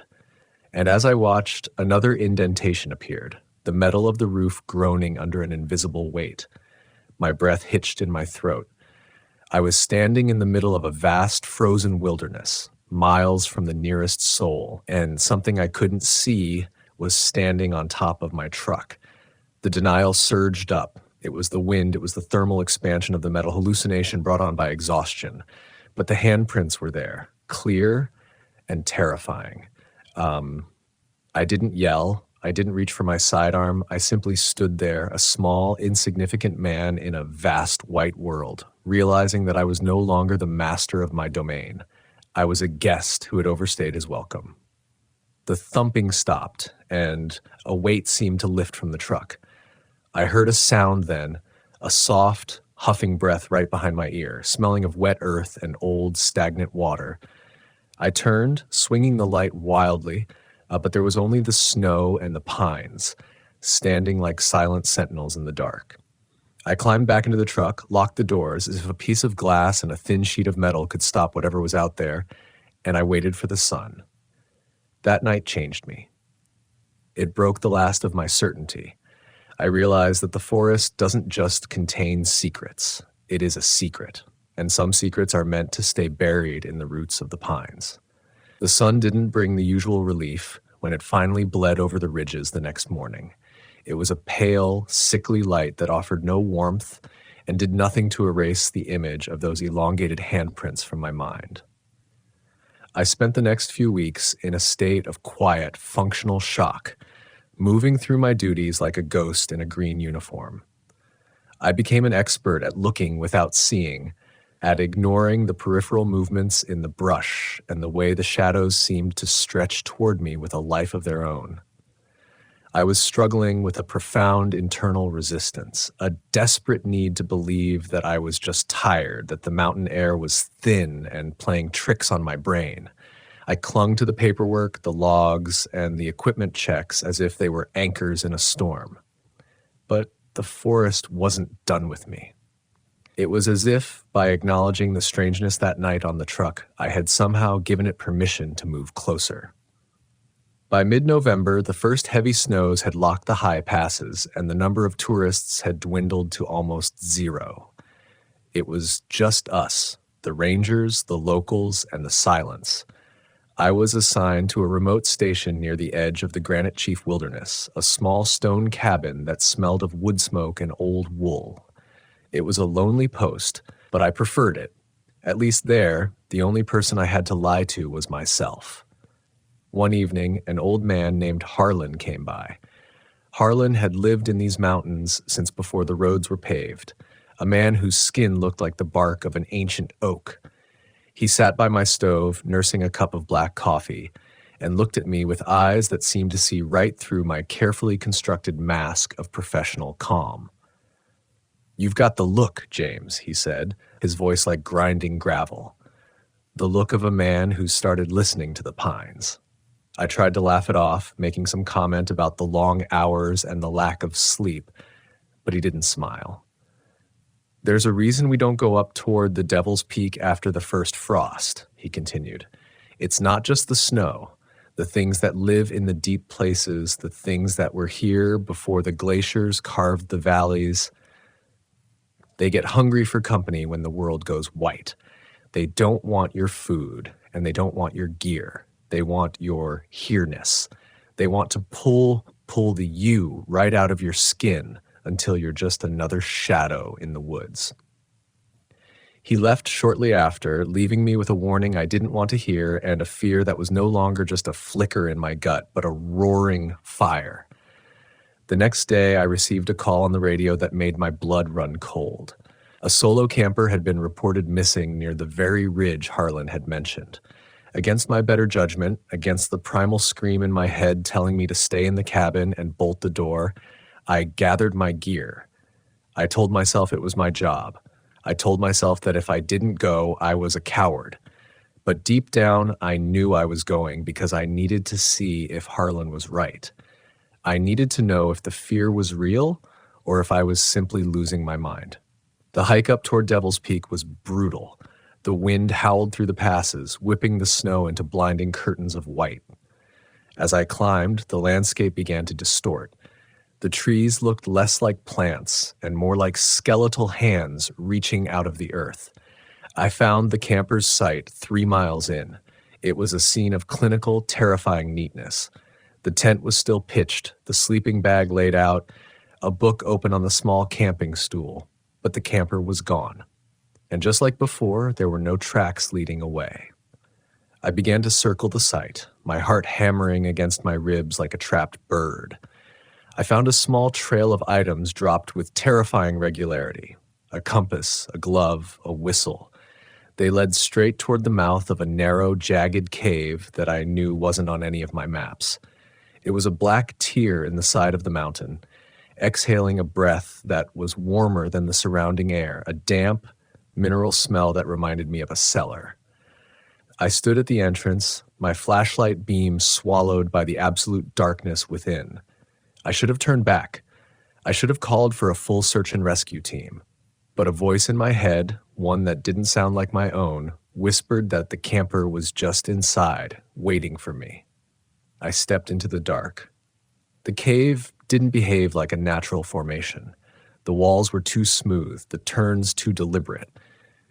And as I watched, another indentation appeared, the metal of the roof groaning under an invisible weight. My breath hitched in my throat. I was standing in the middle of a vast frozen wilderness, miles from the nearest soul, and something I couldn't see was standing on top of my truck. The denial surged up. It was the wind, it was the thermal expansion of the metal, hallucination brought on by exhaustion. But the handprints were there, clear and terrifying. I didn't yell. I didn't reach for my sidearm. I simply stood there, a small, insignificant man in a vast white world, realizing that I was no longer the master of my domain. I was a guest who had overstayed his welcome. The thumping stopped, and a weight seemed to lift from the truck. I heard a sound then, a soft, huffing breath right behind my ear, smelling of wet earth and old, stagnant water. I turned, swinging the light wildly, but there was only the snow and the pines, standing like silent sentinels in the dark. I climbed back into the truck, locked the doors as if a piece of glass and a thin sheet of metal could stop whatever was out there, and I waited for the sun. That night changed me. It broke the last of my certainty. I realized that the forest doesn't just contain secrets. It is a secret, and some secrets are meant to stay buried in the roots of the pines. The sun didn't bring the usual relief when it finally bled over the ridges the next morning. It was a pale, sickly light that offered no warmth and did nothing to erase the image of those elongated handprints from my mind. I spent the next few weeks in a state of quiet, functional shock, moving through my duties like a ghost in a green uniform. I became an expert at looking without seeing, at ignoring the peripheral movements in the brush and the way the shadows seemed to stretch toward me with a life of their own. I was struggling with a profound internal resistance, a desperate need to believe that I was just tired, that the mountain air was thin and playing tricks on my brain. I clung to the paperwork, the logs, and the equipment checks as if they were anchors in a storm. But the forest wasn't done with me. It was as if, by acknowledging the strangeness that night on the truck, I had somehow given it permission to move closer. By mid-November, the first heavy snows had locked the high passes, and the number of tourists had dwindled to almost zero. It was just us, the rangers, the locals, and the silence. I was assigned to a remote station near the edge of the Granite Chief Wilderness, a small stone cabin that smelled of wood smoke and old wool. It was a lonely post, but I preferred it. At least there, the only person I had to lie to was myself. One evening, an old man named Harlan came by. Harlan had lived in these mountains since before the roads were paved, a man whose skin looked like the bark of an ancient oak. He sat by my stove, nursing a cup of black coffee, and looked at me with eyes that seemed to see right through my carefully constructed mask of professional calm. "You've got the look, James," he said, his voice like grinding gravel. The look of a man who started listening to the pines. I tried to laugh it off, making some comment about the long hours and the lack of sleep, but he didn't smile. "There's a reason we don't go up toward the Devil's Peak after the first frost," he continued. "It's not just the snow, the things that live in the deep places, the things that were here before the glaciers carved the valleys. They get hungry for company when the world goes white. They don't want your food, and they don't want your gear. They want your here-ness. They want to pull the you right out of your skin until you're just another shadow in the woods." He left shortly after, leaving me with a warning I didn't want to hear and a fear that was no longer just a flicker in my gut, but a roaring fire. The next day, I received a call on the radio that made my blood run cold. A solo camper had been reported missing near the very ridge Harlan had mentioned. Against my better judgment, against the primal scream in my head telling me to stay in the cabin and bolt the door, I gathered my gear. I told myself it was my job. I told myself that if I didn't go, I was a coward. But deep down, I knew I was going because I needed to see if Harlan was right. I needed to know if the fear was real or if I was simply losing my mind. The hike up toward Devil's Peak was brutal. The wind howled through the passes, whipping the snow into blinding curtains of white. As I climbed, the landscape began to distort. The trees looked less like plants and more like skeletal hands reaching out of the earth. I found the camper's site 3 miles in. It was a scene of clinical, terrifying neatness. The tent was still pitched, the sleeping bag laid out, a book open on the small camping stool, but the camper was gone. And just like before, there were no tracks leading away. I began to circle the site, my heart hammering against my ribs like a trapped bird. I found a small trail of items dropped with terrifying regularity. A compass, a glove, a whistle. They led straight toward the mouth of a narrow, jagged cave that I knew wasn't on any of my maps. It was a black tear in the side of the mountain, exhaling a breath that was warmer than the surrounding air, a damp, mineral smell that reminded me of a cellar. I stood at the entrance, my flashlight beam swallowed by the absolute darkness within. I should have turned back. I should have called for a full search and rescue team. But a voice in my head, one that didn't sound like my own, whispered that the camper was just inside, waiting for me. I stepped into the dark. The cave didn't behave like a natural formation. The walls were too smooth, the turns too deliberate.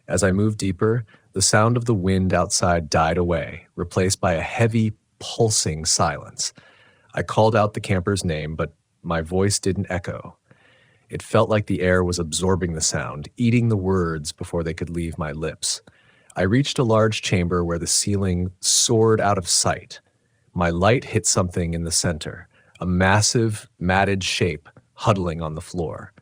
As I moved deeper, the sound of the wind outside died away, replaced by a heavy, pulsing silence. I called out the camper's name, but my voice didn't echo. It felt like the air was absorbing the sound, eating the words before they could leave my lips. I reached a large chamber where the ceiling soared out of sight. My light hit something in the center, a massive, matted shape huddling on the floor.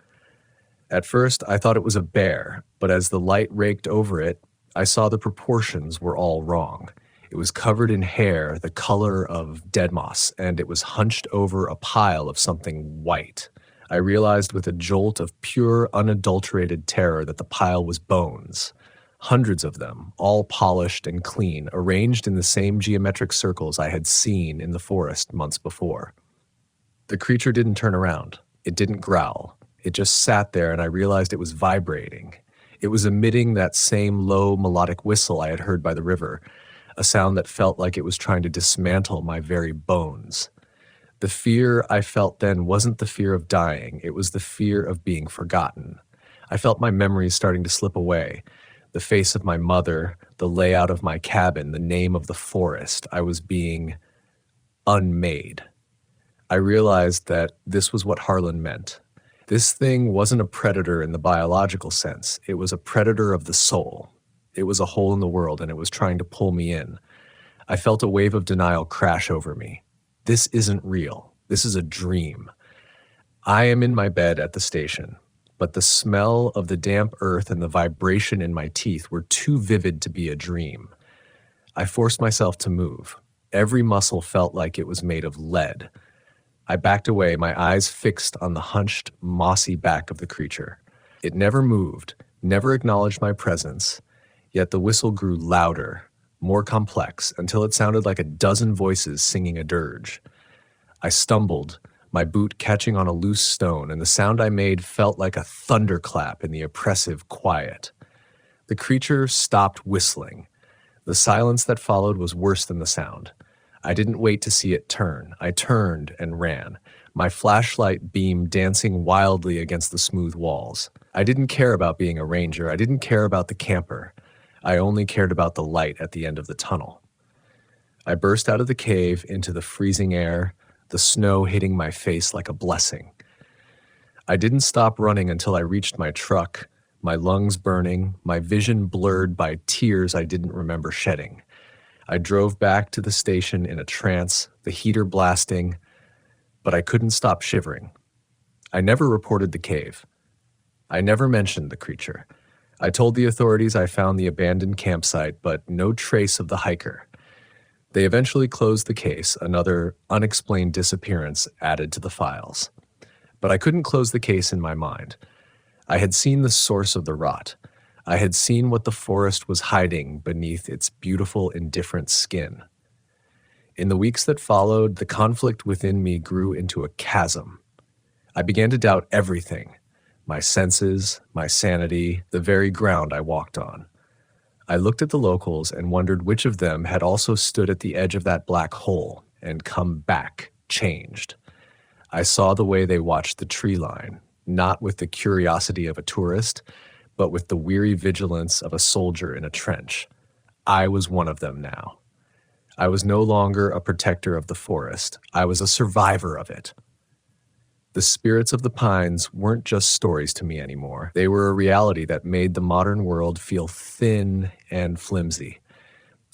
At first, I thought it was a bear, but as the light raked over it, I saw the proportions were all wrong. It was covered in hair, the color of dead moss, and it was hunched over a pile of something white. I realized with a jolt of pure, unadulterated terror that the pile was bones. Hundreds of them, all polished and clean, arranged in the same geometric circles I had seen in the forest months before. The creature didn't turn around. It didn't growl. It just sat there, and I realized it was vibrating. It was emitting that same low melodic whistle I had heard by the river, a sound that felt like it was trying to dismantle my very bones. The fear I felt then wasn't the fear of dying, it was the fear of being forgotten. I felt my memories starting to slip away. The face of my mother, the layout of my cabin, the name of the forest. I was being unmade. I realized that this was what Harlan meant. This thing wasn't a predator in the biological sense. It was a predator of the soul. It was a hole in the world, and it was trying to pull me in. I felt a wave of denial crash over me. This isn't real. This is a dream. I am in my bed at the station, but the smell of the damp earth and the vibration in my teeth were too vivid to be a dream. I forced myself to move. Every muscle felt like it was made of lead. I backed away, my eyes fixed on the hunched, mossy back of the creature. It never moved, never acknowledged my presence, yet the whistle grew louder, more complex, until it sounded like a dozen voices singing a dirge. I stumbled, my boot catching on a loose stone, and the sound I made felt like a thunderclap in the oppressive quiet. The creature stopped whistling. The silence that followed was worse than the sound. I didn't wait to see it turn. I turned and ran, my flashlight beam dancing wildly against the smooth walls. I didn't care about being a ranger. I didn't care about the camper. I only cared about the light at the end of the tunnel. I burst out of the cave into the freezing air, the snow hitting my face like a blessing. I didn't stop running until I reached my truck, my lungs burning, my vision blurred by tears I didn't remember shedding. I drove back to the station in a trance, the heater blasting, but I couldn't stop shivering. I never reported the cave. I never mentioned the creature. I told the authorities I found the abandoned campsite, but no trace of the hiker. They eventually closed the case, another unexplained disappearance added to the files. But I couldn't close the case in my mind. I had seen the source of the rot. I had seen what the forest was hiding beneath its beautiful, indifferent skin. In the weeks that followed, the conflict within me grew into a chasm. I began to doubt everything, my senses, my sanity, the very ground I walked on. I looked at the locals and wondered which of them had also stood at the edge of that black hole and come back, changed. I saw the way they watched the tree line, not with the curiosity of a tourist, but with the weary vigilance of a soldier in a trench. I was one of them now. I was no longer a protector of the forest. I was a survivor of it. The spirits of the pines weren't just stories to me anymore. They were a reality that made the modern world feel thin and flimsy,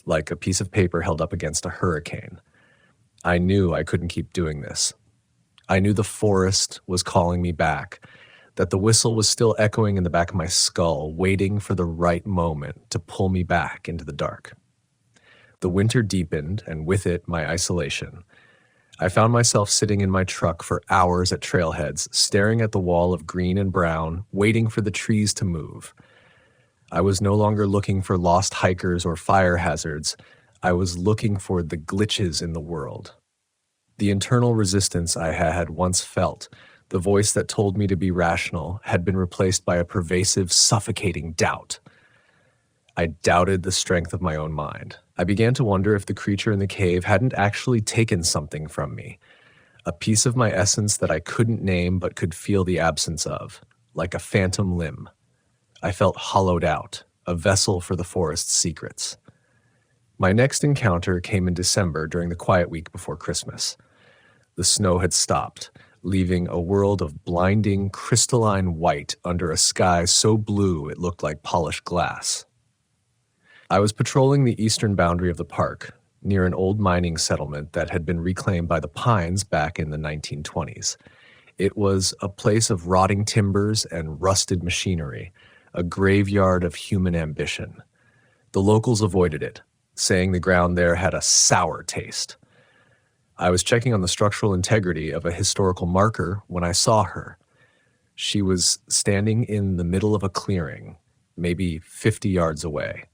like a piece of paper held up against a hurricane. I knew I couldn't keep doing this. I knew the forest was calling me back, that the whistle was still echoing in the back of my skull, waiting for the right moment to pull me back into the dark. The winter deepened, and with it, my isolation. I found myself sitting in my truck for hours at trailheads, staring at the wall of green and brown, waiting for the trees to move. I was no longer looking for lost hikers or fire hazards. I was looking for the glitches in the world. The internal resistance I had once felt, the voice that told me to be rational, had been replaced by a pervasive, suffocating doubt. I doubted the strength of my own mind. I began to wonder if the creature in the cave hadn't actually taken something from me, a piece of my essence that I couldn't name but could feel the absence of, like a phantom limb. I felt hollowed out, a vessel for the forest's secrets. My next encounter came in December during the quiet week before Christmas. The snow had stopped, leaving a world of blinding, crystalline white under a sky so blue it looked like polished glass. I was patrolling the eastern boundary of the park, near an old mining settlement that had been reclaimed by the Pines back in the 1920s. It was a place of rotting timbers and rusted machinery, a graveyard of human ambition. The locals avoided it, saying the ground there had a sour taste. I was checking on the structural integrity of a historical marker when I saw her. She was standing in the middle of a clearing, maybe 50 yards away.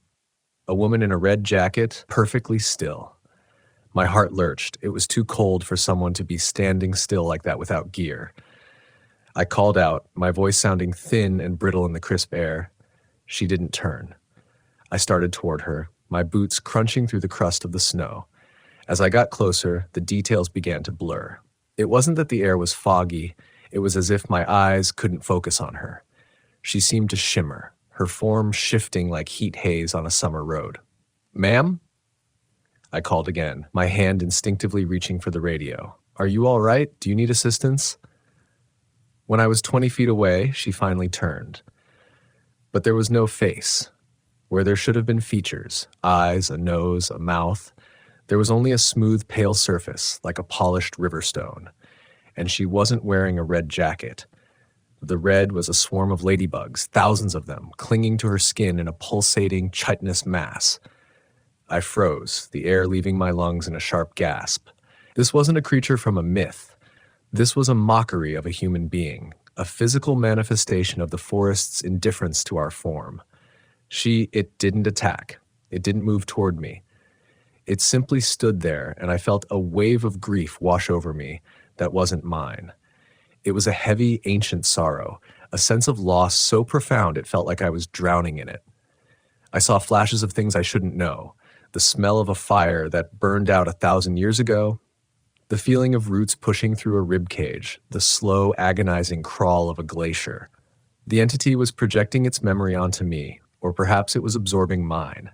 A woman in a red jacket, perfectly still. My heart lurched. It was too cold for someone to be standing still like that without gear. I called out, my voice sounding thin and brittle in the crisp air. She didn't turn. I started toward her, my boots crunching through the crust of the snow. As I got closer, the details began to blur. It wasn't that the air was foggy. It was as if my eyes couldn't focus on her. She seemed to shimmer, her form shifting like heat haze on a summer road. "Ma'am?" I called again, my hand instinctively reaching for the radio. "Are you all right? Do you need assistance?" When I was 20 feet away, she finally turned. But there was no face. Where there should have been features, eyes, a nose, a mouth, there was only a smooth, pale surface, like a polished river stone. And she wasn't wearing a red jacket. The red was a swarm of ladybugs, thousands of them, clinging to her skin in a pulsating, chitinous mass. I froze, the air leaving my lungs in a sharp gasp. This wasn't a creature from a myth. This was a mockery of a human being, a physical manifestation of the forest's indifference to our form. It didn't attack. It didn't move toward me. It simply stood there, and I felt a wave of grief wash over me that wasn't mine. It was a heavy, ancient sorrow, a sense of loss so profound it felt like I was drowning in it. I saw flashes of things I shouldn't know, the smell of a fire that burned out 1,000 years ago, the feeling of roots pushing through a rib cage, the slow, agonizing crawl of a glacier. The entity was projecting its memory onto me, or perhaps it was absorbing mine.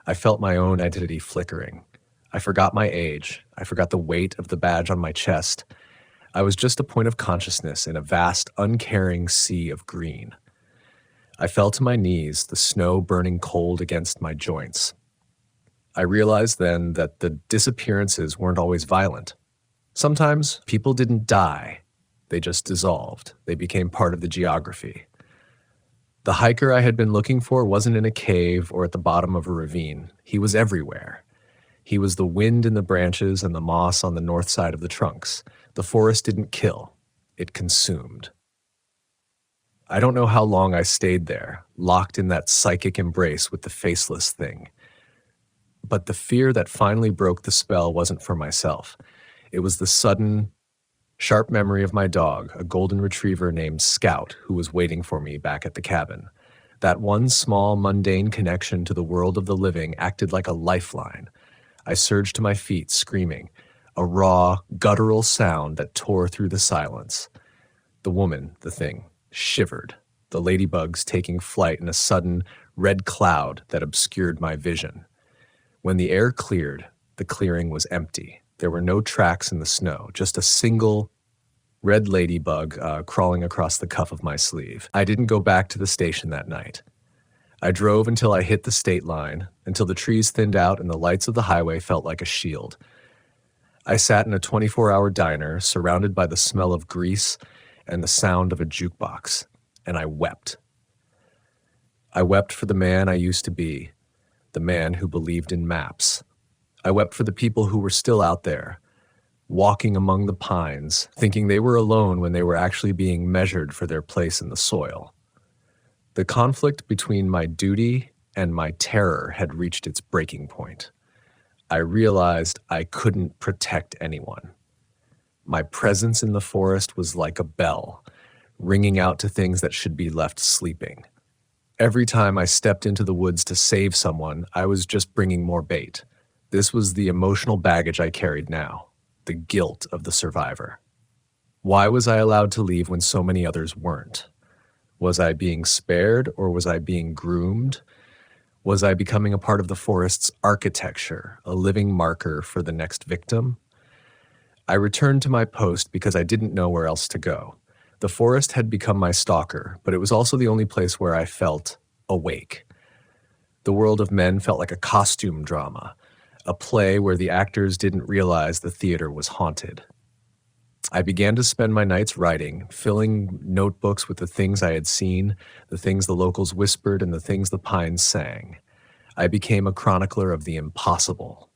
I felt my own identity flickering. I forgot my age. I forgot the weight of the badge on my chest. I was just a point of consciousness in a vast, uncaring sea of green. I fell to my knees, the snow burning cold against my joints. I realized then that the disappearances weren't always violent. Sometimes people didn't die. They just dissolved. They became part of the geography. The hiker I had been looking for wasn't in a cave or at the bottom of a ravine. He was everywhere. He was the wind in the branches and the moss on the north side of the trunks. The forest didn't kill. It consumed. I don't know how long I stayed there, locked in that psychic embrace with the faceless thing. But the fear that finally broke the spell wasn't for myself. It was the sudden, sharp memory of my dog, a golden retriever named Scout, who was waiting for me back at the cabin. That one small, mundane connection to the world of the living acted like a lifeline. I surged to my feet, screaming, a raw, guttural sound that tore through the silence. The woman, the thing, shivered, the ladybugs taking flight in a sudden red cloud that obscured my vision. When the air cleared, the clearing was empty. There were no tracks in the snow, just a single red ladybug crawling across the cuff of my sleeve. I didn't go back to the station that night. I drove until I hit the state line, until the trees thinned out and the lights of the highway felt like a shield. I sat in a 24-hour diner, surrounded by the smell of grease and the sound of a jukebox, and I wept. I wept for the man I used to be, the man who believed in maps. I wept for the people who were still out there, walking among the pines, thinking they were alone when they were actually being measured for their place in the soil. The conflict between my duty and my terror had reached its breaking point. I realized I couldn't protect anyone. My presence in the forest was like a bell, ringing out to things that should be left sleeping. Every time I stepped into the woods to save someone, I was just bringing more bait. This was the emotional baggage I carried now, the guilt of the survivor. Why was I allowed to leave when so many others weren't? Was I being spared, or was I being groomed? Was I becoming a part of the forest's architecture, a living marker for the next victim? I returned to my post because I didn't know where else to go. The forest had become my stalker, but it was also the only place where I felt awake. The world of men felt like a costume drama, a play where the actors didn't realize the theater was haunted. I began to spend my nights writing, filling notebooks with the things I had seen, the things the locals whispered, and the things the pines sang. I became a chronicler of the impossible.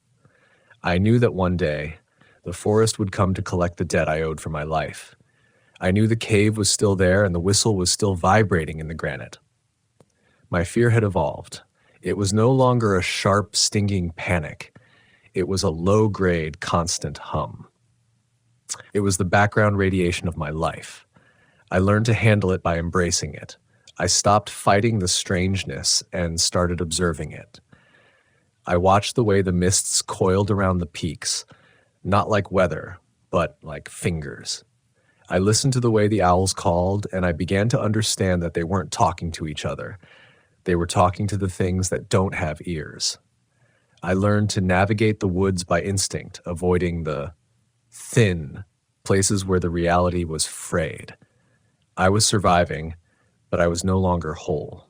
I knew that one day, the forest would come to collect the debt I owed for my life. I knew the cave was still there and the whistle was still vibrating in the granite. My fear had evolved. It was no longer a sharp, stinging panic. It was a low-grade, constant hum. It was the background radiation of my life. I learned to handle it by embracing it. I stopped fighting the strangeness and started observing it. I watched the way the mists coiled around the peaks, not like weather, but like fingers. I listened to the way the owls called, and I began to understand that they weren't talking to each other. They were talking to the things that don't have ears. I learned to navigate the woods by instinct, avoiding the thin places where the reality was frayed. I was surviving, but I was no longer whole.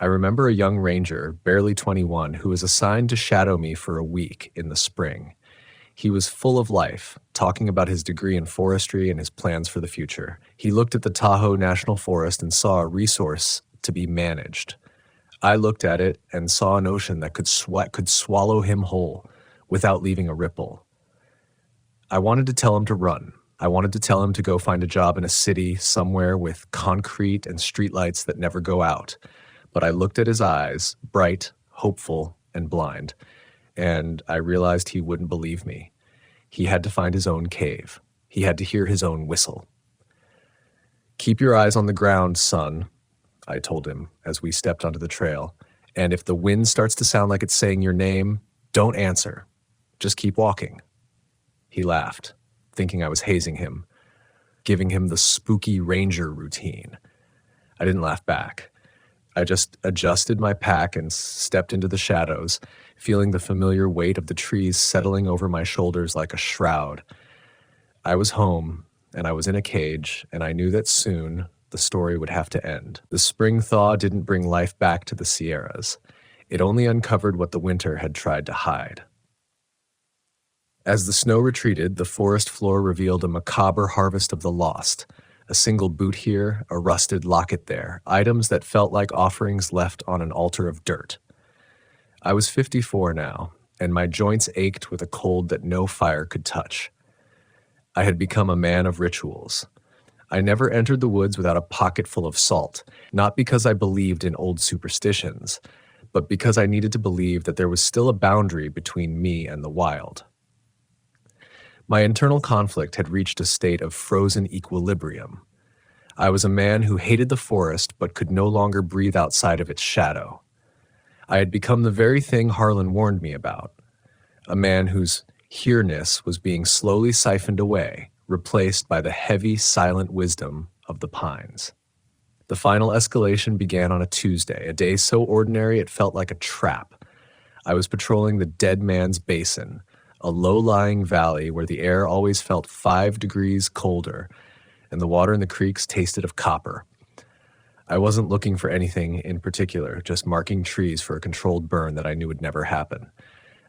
I remember a young ranger, barely 21, who was assigned to shadow me for a week in the spring. He was full of life, talking about his degree in forestry and his plans for the future. He looked at the Tahoe National Forest and saw a resource to be managed. I looked at it and saw an ocean that could swallow him whole without leaving a ripple. I wanted to tell him to run. I wanted to tell him to go find a job in a city somewhere with concrete and streetlights that never go out. But I looked at his eyes, bright, hopeful, and blind, and I realized he wouldn't believe me. He had to find his own cave. He had to hear his own whistle. "Keep your eyes on the ground, son," I told him as we stepped onto the trail. "And if the wind starts to sound like it's saying your name, don't answer. Just keep walking." He laughed, thinking I was hazing him, giving him the spooky ranger routine. I didn't laugh back. I just adjusted my pack and stepped into the shadows, feeling the familiar weight of the trees settling over my shoulders like a shroud. I was home, and I was in a cage, and I knew that soon the story would have to end. The spring thaw didn't bring life back to the Sierras. It only uncovered what the winter had tried to hide. As the snow retreated, the forest floor revealed a macabre harvest of the lost. A single boot here, a rusted locket there, items that felt like offerings left on an altar of dirt. I was 54 now, and my joints ached with a cold that no fire could touch. I had become a man of rituals. I never entered the woods without a pocket full of salt, not because I believed in old superstitions, but because I needed to believe that there was still a boundary between me and the wild. My internal conflict had reached a state of frozen equilibrium. I was a man who hated the forest but could no longer breathe outside of its shadow. I had become the very thing Harlan warned me about, a man whose here-ness was being slowly siphoned away, replaced by the heavy, silent wisdom of the pines. The final escalation began on a Tuesday, a day so ordinary it felt like a trap. I was patrolling the Dead Man's Basin, a low-lying valley where the air always felt 5 degrees colder, and the water in the creeks tasted of copper. I wasn't looking for anything in particular, just marking trees for a controlled burn that I knew would never happen.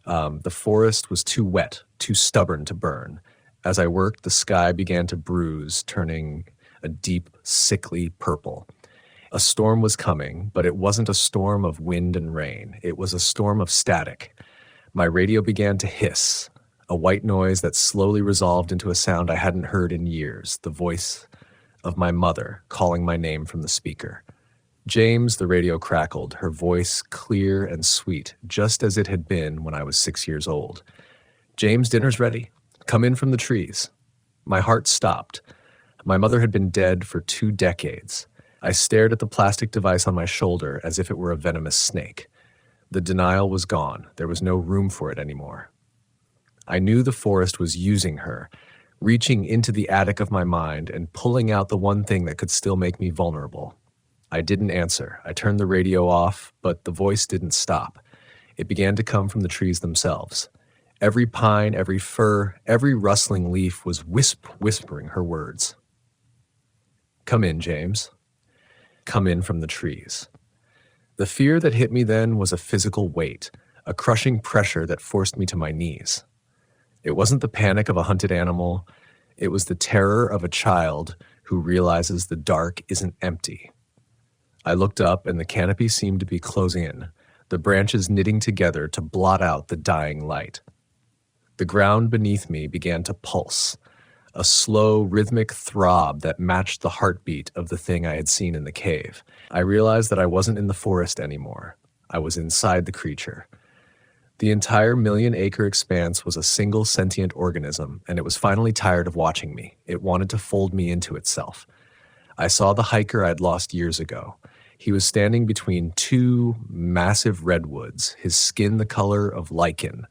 The forest was too wet, too stubborn to burn. As I worked, the sky began to bruise, turning a deep, sickly purple. A storm was coming, but it wasn't a storm of wind and rain. It was a storm of static. My radio began to hiss, a white noise that slowly resolved into a sound I hadn't heard in years, the voice of my mother calling my name from the speaker. "James," the radio crackled, her voice clear and sweet, just as it had been when I was 6 years old. "James, dinner's ready. Come in from the trees." My heart stopped. My mother had been dead for 2 decades. I stared at the plastic device on my shoulder as if it were a venomous snake. The denial was gone. There was no room for it anymore. I knew the forest was using her, reaching into the attic of my mind and pulling out the one thing that could still make me vulnerable. I didn't answer. I turned the radio off, but the voice didn't stop. It began to come from the trees themselves. Every pine, every fir, every rustling leaf was whispering her words. "Come in, James. Come in from the trees." The fear that hit me then was a physical weight, a crushing pressure that forced me to my knees. It wasn't the panic of a hunted animal. It was the terror of a child who realizes the dark isn't empty. I looked up and the canopy seemed to be closing in, the branches knitting together to blot out the dying light. The ground beneath me began to pulse, a slow, rhythmic throb that matched the heartbeat of the thing I had seen in the cave. I realized that I wasn't in the forest anymore. I was inside the creature. The entire million-acre expanse was a single sentient organism, and it was finally tired of watching me. It wanted to fold me into itself. I saw the hiker I'd lost years ago. He was standing between 2 massive redwoods, his skin the color of lichen,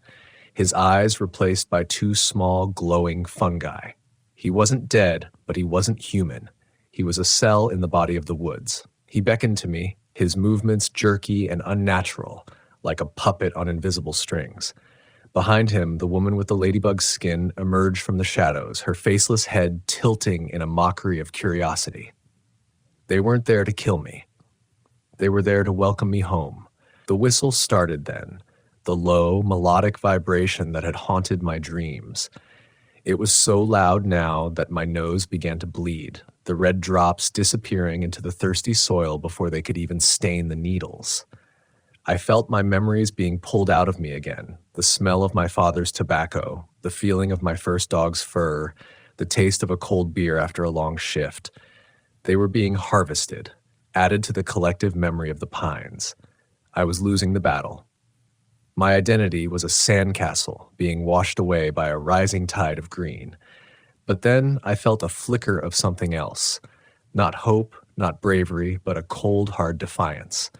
his eyes replaced by 2 small, glowing fungi. He wasn't dead, but he wasn't human. He was a cell in the body of the woods. He beckoned to me, his movements jerky and unnatural, like a puppet on invisible strings. Behind him, the woman with the ladybug skin emerged from the shadows, her faceless head tilting in a mockery of curiosity. They weren't there to kill me. They were there to welcome me home. The whistle started then, the low, melodic vibration that had haunted my dreams. It was so loud now that my nose began to bleed, the red drops disappearing into the thirsty soil before they could even stain the needles. I felt my memories being pulled out of me again, the smell of my father's tobacco, the feeling of my first dog's fur, the taste of a cold beer after a long shift. They were being harvested, added to the collective memory of the pines. I was losing the battle. My identity was a sandcastle being washed away by a rising tide of green. But then I felt a flicker of something else. Not hope, not bravery, but a cold, hard defiance.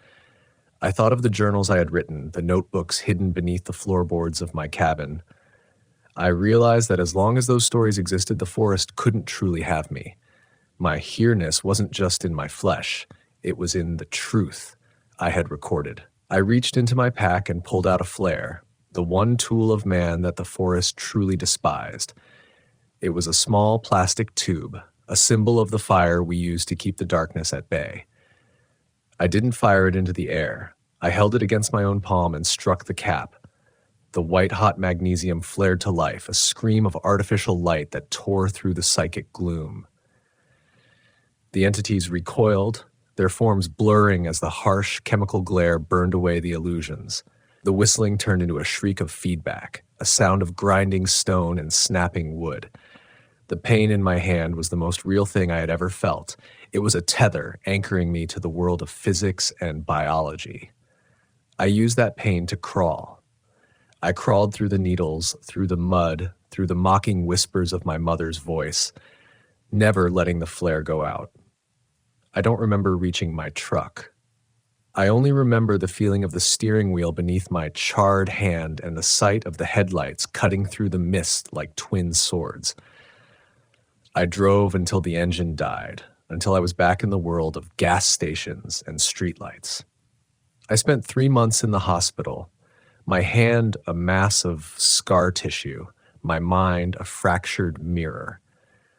I thought of the journals I had written, the notebooks hidden beneath the floorboards of my cabin. I realized that as long as those stories existed, the forest couldn't truly have me. My here-ness wasn't just in my flesh. It was in the truth I had recorded. I reached into my pack and pulled out a flare, the one tool of man that the forest truly despised. It was a small plastic tube, a symbol of the fire we used to keep the darkness at bay. I didn't fire it into the air. I held it against my own palm and struck the cap. The white-hot magnesium flared to life, a scream of artificial light that tore through the psychic gloom. The entities recoiled, their forms blurring as the harsh chemical glare burned away the illusions. The whistling turned into a shriek of feedback, a sound of grinding stone and snapping wood. The pain in my hand was the most real thing I had ever felt. It was a tether anchoring me to the world of physics and biology. I used that pain to crawl. I crawled through the needles, through the mud, through the mocking whispers of my mother's voice, never letting the flare go out. I don't remember reaching my truck. I only remember the feeling of the steering wheel beneath my charred hand and the sight of the headlights cutting through the mist like twin swords. I drove until the engine died, until I was back in the world of gas stations and streetlights. I spent 3 months in the hospital, my hand a mass of scar tissue, my mind a fractured mirror.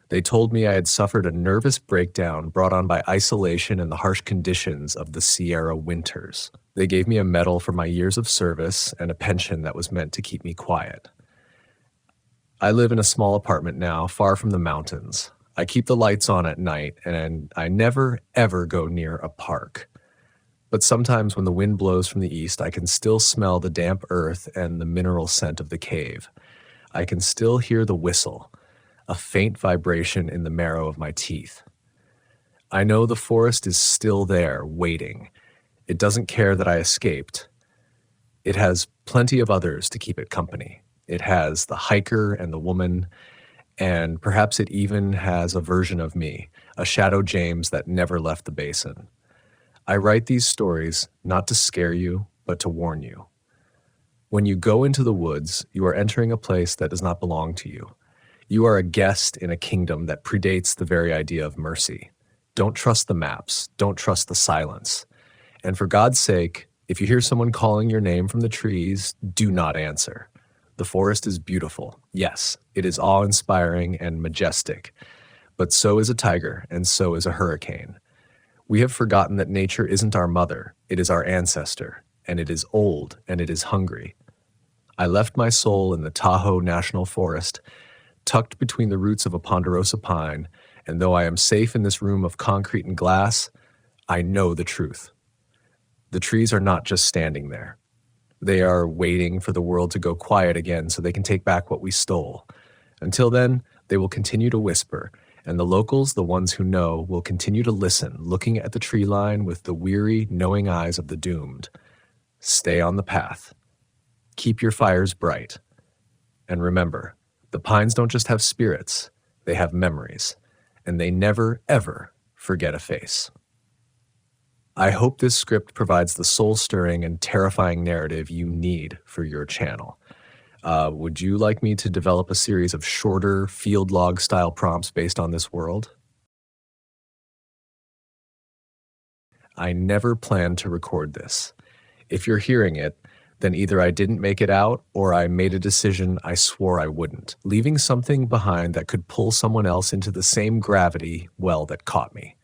They told me I had suffered a nervous breakdown brought on by isolation and the harsh conditions of the Sierra winters. They gave me a medal for my years of service and a pension that was meant to keep me quiet. I live in a small apartment now, far from the mountains. I keep the lights on at night, and I never, ever go near a park. But sometimes when the wind blows from the east, I can still smell the damp earth and the mineral scent of the cave. I can still hear the whistle, a faint vibration in the marrow of my teeth. I know the forest is still there, waiting. It doesn't care that I escaped. It has plenty of others to keep it company. It has the hiker and the woman, and perhaps it even has a version of me, a Shadow James that never left the basin. I write these stories not to scare you, but to warn you. When you go into the woods, you are entering a place that does not belong to you. You are a guest in a kingdom that predates the very idea of mercy. Don't trust the maps. Don't trust the silence. And for God's sake, if you hear someone calling your name from the trees, do not answer. The forest is beautiful. Yes, it is awe-inspiring and majestic. But so is a tiger, and so is a hurricane. We have forgotten that nature isn't our mother, it is our ancestor, and it is old, and it is hungry. I left my soul in the Tahoe National Forest, tucked between the roots of a ponderosa pine, and though I am safe in this room of concrete and glass, I know the truth. The trees are not just standing there. They are waiting for the world to go quiet again so they can take back what we stole. Until then, they will continue to whisper, and the locals, the ones who know, will continue to listen, looking at the tree line with the weary, knowing eyes of the doomed. Stay on the path. Keep your fires bright. And remember, the pines don't just have spirits, they have memories, and they never, ever forget a face. I hope this script provides the soul-stirring and terrifying narrative you need for your channel. Would you like me to develop a series of shorter field log style prompts based on this world? I never planned to record this. If you're hearing it, then either I didn't make it out or I made a decision I swore I wouldn't, leaving something behind that could pull someone else into the same gravity well that caught me.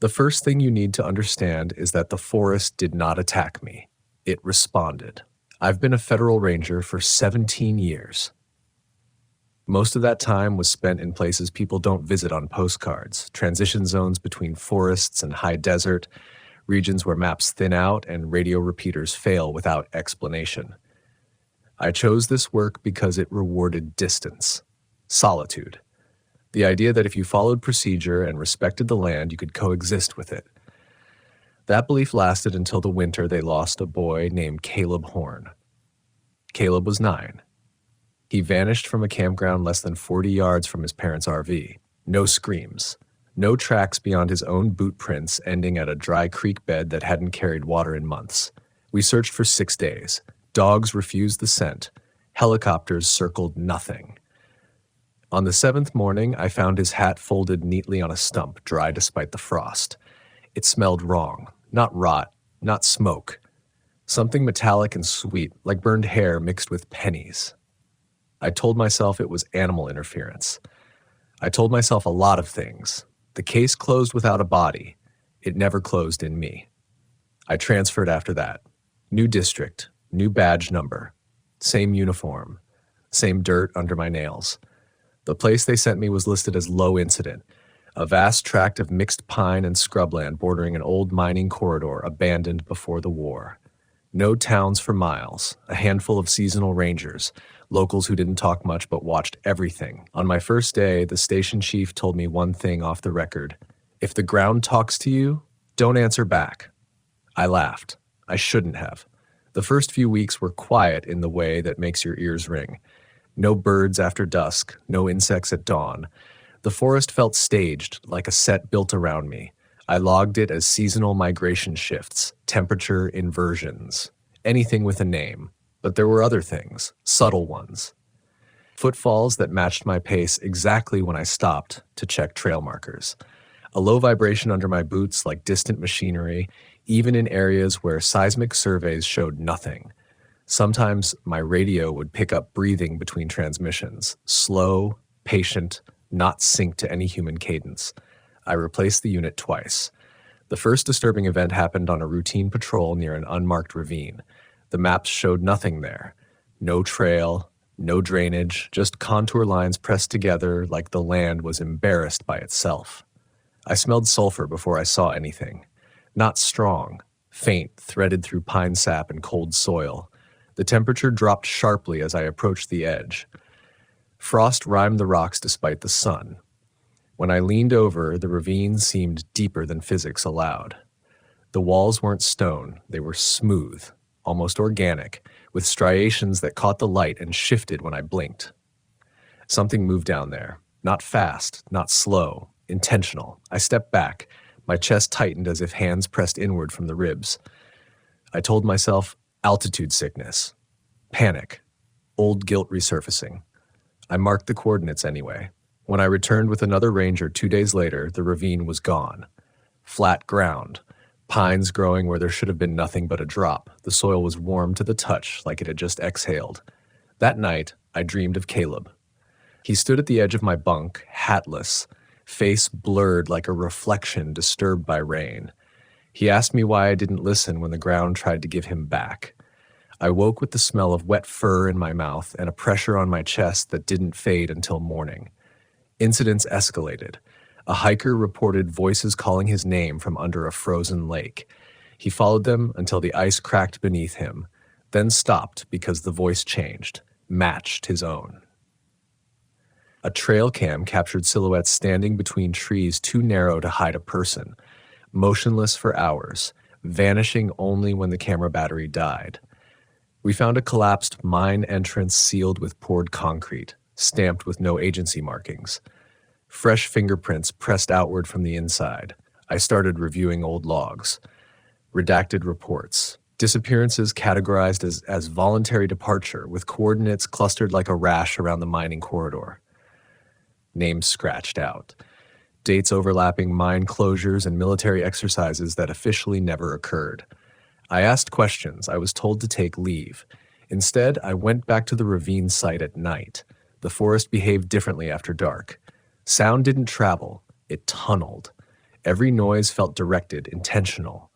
The first thing you need to understand is that the forest did not attack me. It responded. I've been a federal ranger for 17 years. Most of that time was spent in places people don't visit on postcards, transition zones between forests and high desert, regions where maps thin out and radio repeaters fail without explanation. I chose this work because it rewarded distance, solitude, the idea that if you followed procedure and respected the land, you could coexist with it. That belief lasted until the winter they lost a boy named Caleb Horn. Caleb was 9. He vanished from a campground less than 40 yards from his parents' RV. No screams. No tracks beyond his own boot prints ending at a dry creek bed that hadn't carried water in months. We searched for 6 days. Dogs refused the scent. Helicopters circled nothing. On the 7th morning, I found his hat folded neatly on a stump, dry despite the frost. It smelled wrong. Not rot, not smoke. Something metallic and sweet, like burned hair mixed with pennies. I told myself it was animal interference. I told myself a lot of things. The case closed without a body. It never closed in me. I transferred after that. New district, new badge number, same uniform, same dirt under my nails. The place they sent me was listed as low incident, a vast tract of mixed pine and scrubland bordering an old mining corridor abandoned before the war. No towns for miles, a handful of seasonal rangers, locals who didn't talk much but watched everything. On my first day, the station chief told me one thing off the record. If the ground talks to you, don't answer back. I laughed. I shouldn't have. The first few weeks were quiet in the way that makes your ears ring. No birds after dusk, no insects at dawn. The forest felt staged, like a set built around me. I logged it as seasonal migration shifts, temperature inversions, anything with a name. But there were other things, subtle ones. Footfalls that matched my pace exactly when I stopped to check trail markers. A low vibration under my boots like distant machinery, even in areas where seismic surveys showed nothing. Sometimes my radio would pick up breathing between transmissions, slow, patient, not synced to any human cadence. I replaced the unit twice. The first disturbing event happened on a routine patrol near an unmarked ravine. The maps showed nothing there. No trail, no drainage, just contour lines pressed together like the land was embarrassed by itself. I smelled sulfur before I saw anything. Not strong, faint, threaded through pine sap and cold soil. The temperature dropped sharply as I approached the edge. Frost rimed the rocks despite the sun. When I leaned over, the ravine seemed deeper than physics allowed. The walls weren't stone, they were smooth, almost organic, with striations that caught the light and shifted when I blinked. Something moved down there. Not fast, not slow, intentional. I stepped back. My chest tightened as if hands pressed inward from the ribs. I told myself, altitude sickness, panic, old guilt resurfacing. I marked the coordinates anyway. When I returned with another ranger 2 days later, the ravine was gone. Flat ground. Pines growing where there should have been nothing but a drop. The soil was warm to the touch, like it had just exhaled. That night, I dreamed of Caleb. He stood at the edge of my bunk, hatless, face blurred like a reflection disturbed by rain. He asked me why I didn't listen when the ground tried to give him back. I woke with the smell of wet fur in my mouth and a pressure on my chest that didn't fade until morning. Incidents escalated. A hiker reported voices calling his name from under a frozen lake. He followed them until the ice cracked beneath him, then stopped because the voice changed, matched his own. A trail cam captured silhouettes standing between trees too narrow to hide a person, motionless for hours, vanishing only when the camera battery died. We found a collapsed mine entrance sealed with poured concrete, stamped with no agency markings. Fresh fingerprints pressed outward from the inside. I started reviewing old logs. Redacted reports. Disappearances categorized as voluntary departure, with coordinates clustered like a rash around the mining corridor. Names scratched out. dates overlapping mine closures and military exercises that officially never occurred. I asked questions. I was told to take leave. Instead, I went back to the ravine site at night. The forest behaved differently after dark. Sound didn't travel, it tunneled. Every noise felt directed, intentional.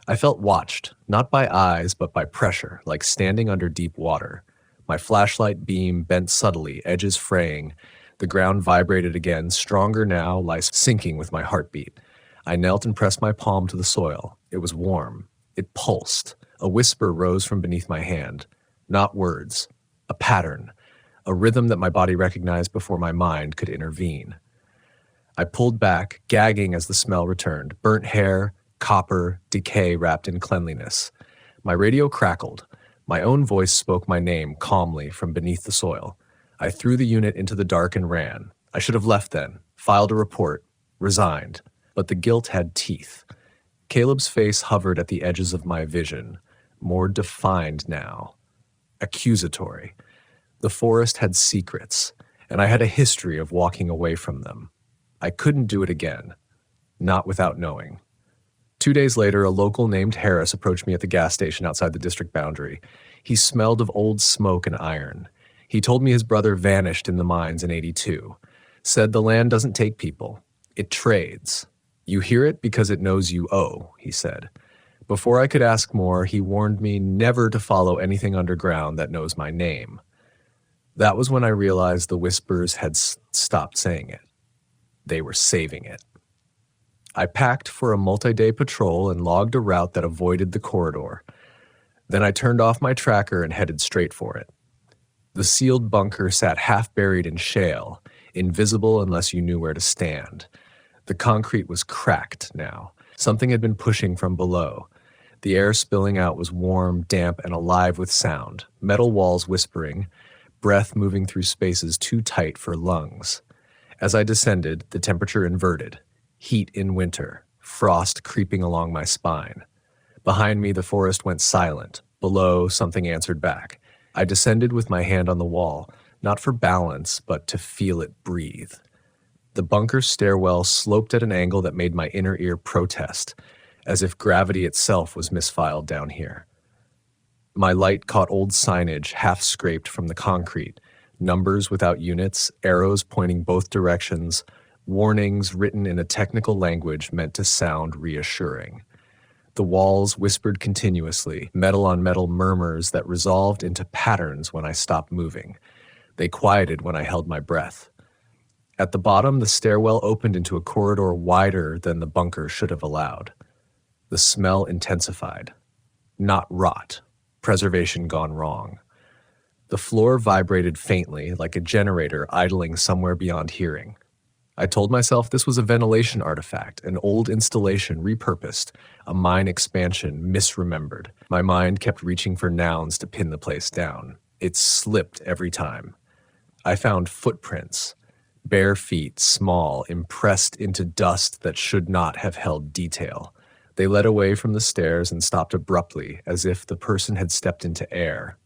I felt watched, not by eyes, but by pressure, like standing under deep water. My flashlight beam bent subtly, edges fraying. The ground vibrated again, stronger now, sinking with my heartbeat. I knelt and pressed my palm to the soil. It was warm. It pulsed. A whisper rose from beneath my hand. Not words. A pattern. A rhythm that my body recognized before my mind could intervene. I pulled back, gagging as the smell returned. Burnt hair, copper, decay wrapped in cleanliness. My radio crackled. My own voice spoke my name calmly from beneath the soil. I threw the unit into the dark and ran. I should have left then, filed a report, resigned. But the guilt had teeth. Caleb's face hovered at the edges of my vision, more defined now. Accusatory. The forest had secrets, and I had a history of walking away from them. I couldn't do it again, not without knowing. 2 days later, a local named Harris approached me at the gas station outside the district boundary. He smelled of old smoke and iron. He told me his brother vanished in the mines in '82. Said the land doesn't take people. It trades. You hear it because it knows you owe, he said. Before I could ask more, he warned me never to follow anything underground that knows my name. That was when I realized the whispers had stopped saying it. They were saving it. I packed for a multi-day patrol and logged a route that avoided the corridor. Then I turned off my tracker and headed straight for it. The sealed bunker sat half buried in shale, invisible unless you knew where to stand. The concrete was cracked now. Something had been pushing from below. The air spilling out was warm, damp, and alive with sound. Metal walls whispering, breath moving through spaces too tight for lungs. As I descended, the temperature inverted. Heat in winter, frost creeping along my spine. Behind me, the forest went silent. Below, something answered back. I descended with my hand on the wall, not for balance, but to feel it breathe. The bunker stairwell sloped at an angle that made my inner ear protest, as if gravity itself was misfiled down here. My light caught old signage half-scraped from the concrete, numbers without units, arrows pointing both directions, warnings written in a technical language meant to sound reassuring. The walls whispered continuously, metal-on-metal murmurs that resolved into patterns when I stopped moving. They quieted when I held my breath. At the bottom, the stairwell opened into a corridor wider than the bunker should have allowed. The smell intensified. Not rot. Preservation gone wrong. The floor vibrated faintly, like a generator idling somewhere beyond hearing. I told myself this was a ventilation artifact, an old installation repurposed, a mine expansion misremembered. My mind kept reaching for nouns to pin the place down. It slipped every time. I found footprints, bare feet, small, impressed into dust that should not have held detail. They led away from the stairs and stopped abruptly, as if the person had stepped into air.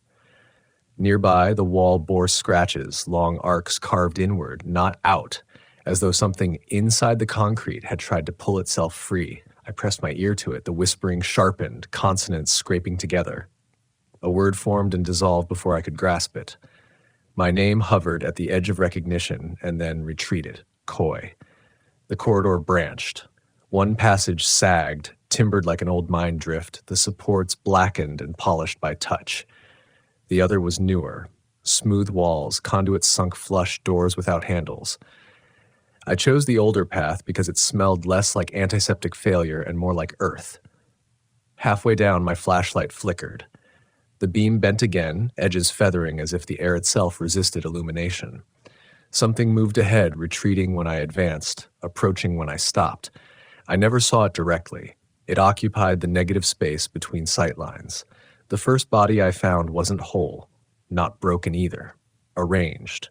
Nearby, the wall bore scratches, long arcs carved inward, not out, as though something inside the concrete had tried to pull itself free. I pressed my ear to it, the whispering sharpened, consonants scraping together. A word formed and dissolved before I could grasp it. My name hovered at the edge of recognition and then retreated, coy. The corridor branched. One passage sagged, timbered like an old mine drift, the supports blackened and polished by touch. The other was newer. Smooth walls, conduits sunk flush, doors without handles. I chose the older path because it smelled less like antiseptic failure and more like earth. Halfway down, my flashlight flickered. The beam bent again, edges feathering as if the air itself resisted illumination. Something moved ahead, retreating when I advanced, approaching when I stopped. I never saw it directly. It occupied the negative space between sightlines. The first body I found wasn't whole, not broken either, arranged.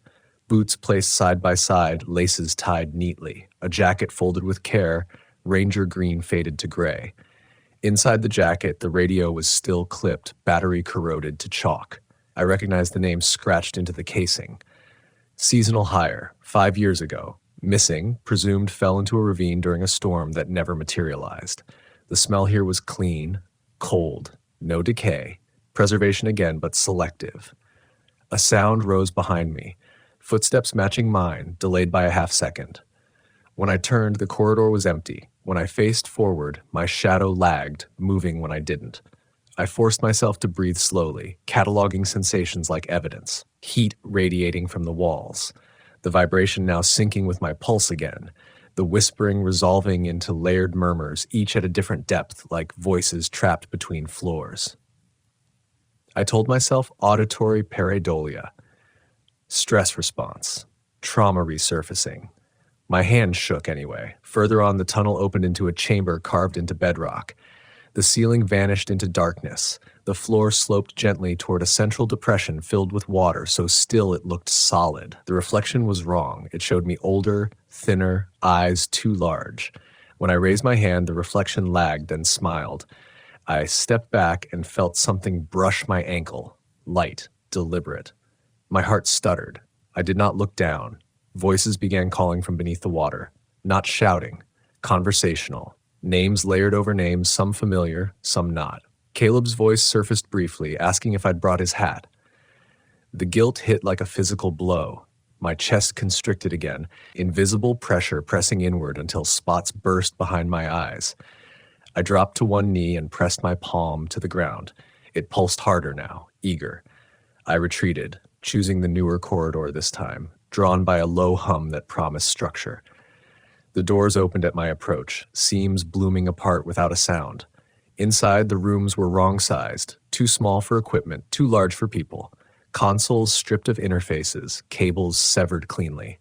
Boots placed side by side, laces tied neatly, a jacket folded with care, ranger green faded to gray. Inside the jacket, the radio was still clipped, battery corroded to chalk. I recognized the name scratched into the casing. Seasonal hire, 5 years ago. Missing, presumed fell into a ravine during a storm that never materialized. The smell here was clean, cold, no decay, preservation again, but selective. A sound rose behind me, footsteps matching mine, delayed by a half-second. When I turned, the corridor was empty. When I faced forward, my shadow lagged, moving when I didn't. I forced myself to breathe slowly, cataloging sensations like evidence, heat radiating from the walls, the vibration now syncing with my pulse again, the whispering resolving into layered murmurs, each at a different depth, like voices trapped between floors. I told myself auditory pareidolia, stress response, trauma resurfacing. My hand shook anyway. Further on, the tunnel opened into a chamber carved into bedrock. The ceiling vanished into darkness. The floor sloped gently toward a central depression filled with water, so still it looked solid. The reflection was wrong. It showed me older, thinner, eyes too large. When I raised my hand, the reflection lagged, then smiled. I stepped back and felt something brush my ankle. Light, deliberate. My heart stuttered. I did not look down. Voices began calling from beneath the water. Not shouting. Conversational. Names layered over names, some familiar, some not. Caleb's voice surfaced briefly, asking if I'd brought his hat. The guilt hit like a physical blow. My chest constricted again, invisible pressure pressing inward until spots burst behind my eyes. I dropped to one knee and pressed my palm to the ground. It pulsed harder now, eager. I retreated, choosing the newer corridor this time, drawn by a low hum that promised structure. The doors opened at my approach, seams blooming apart without a sound. Inside, the rooms were wrong-sized, too small for equipment, too large for people. Consoles stripped of interfaces, cables severed cleanly.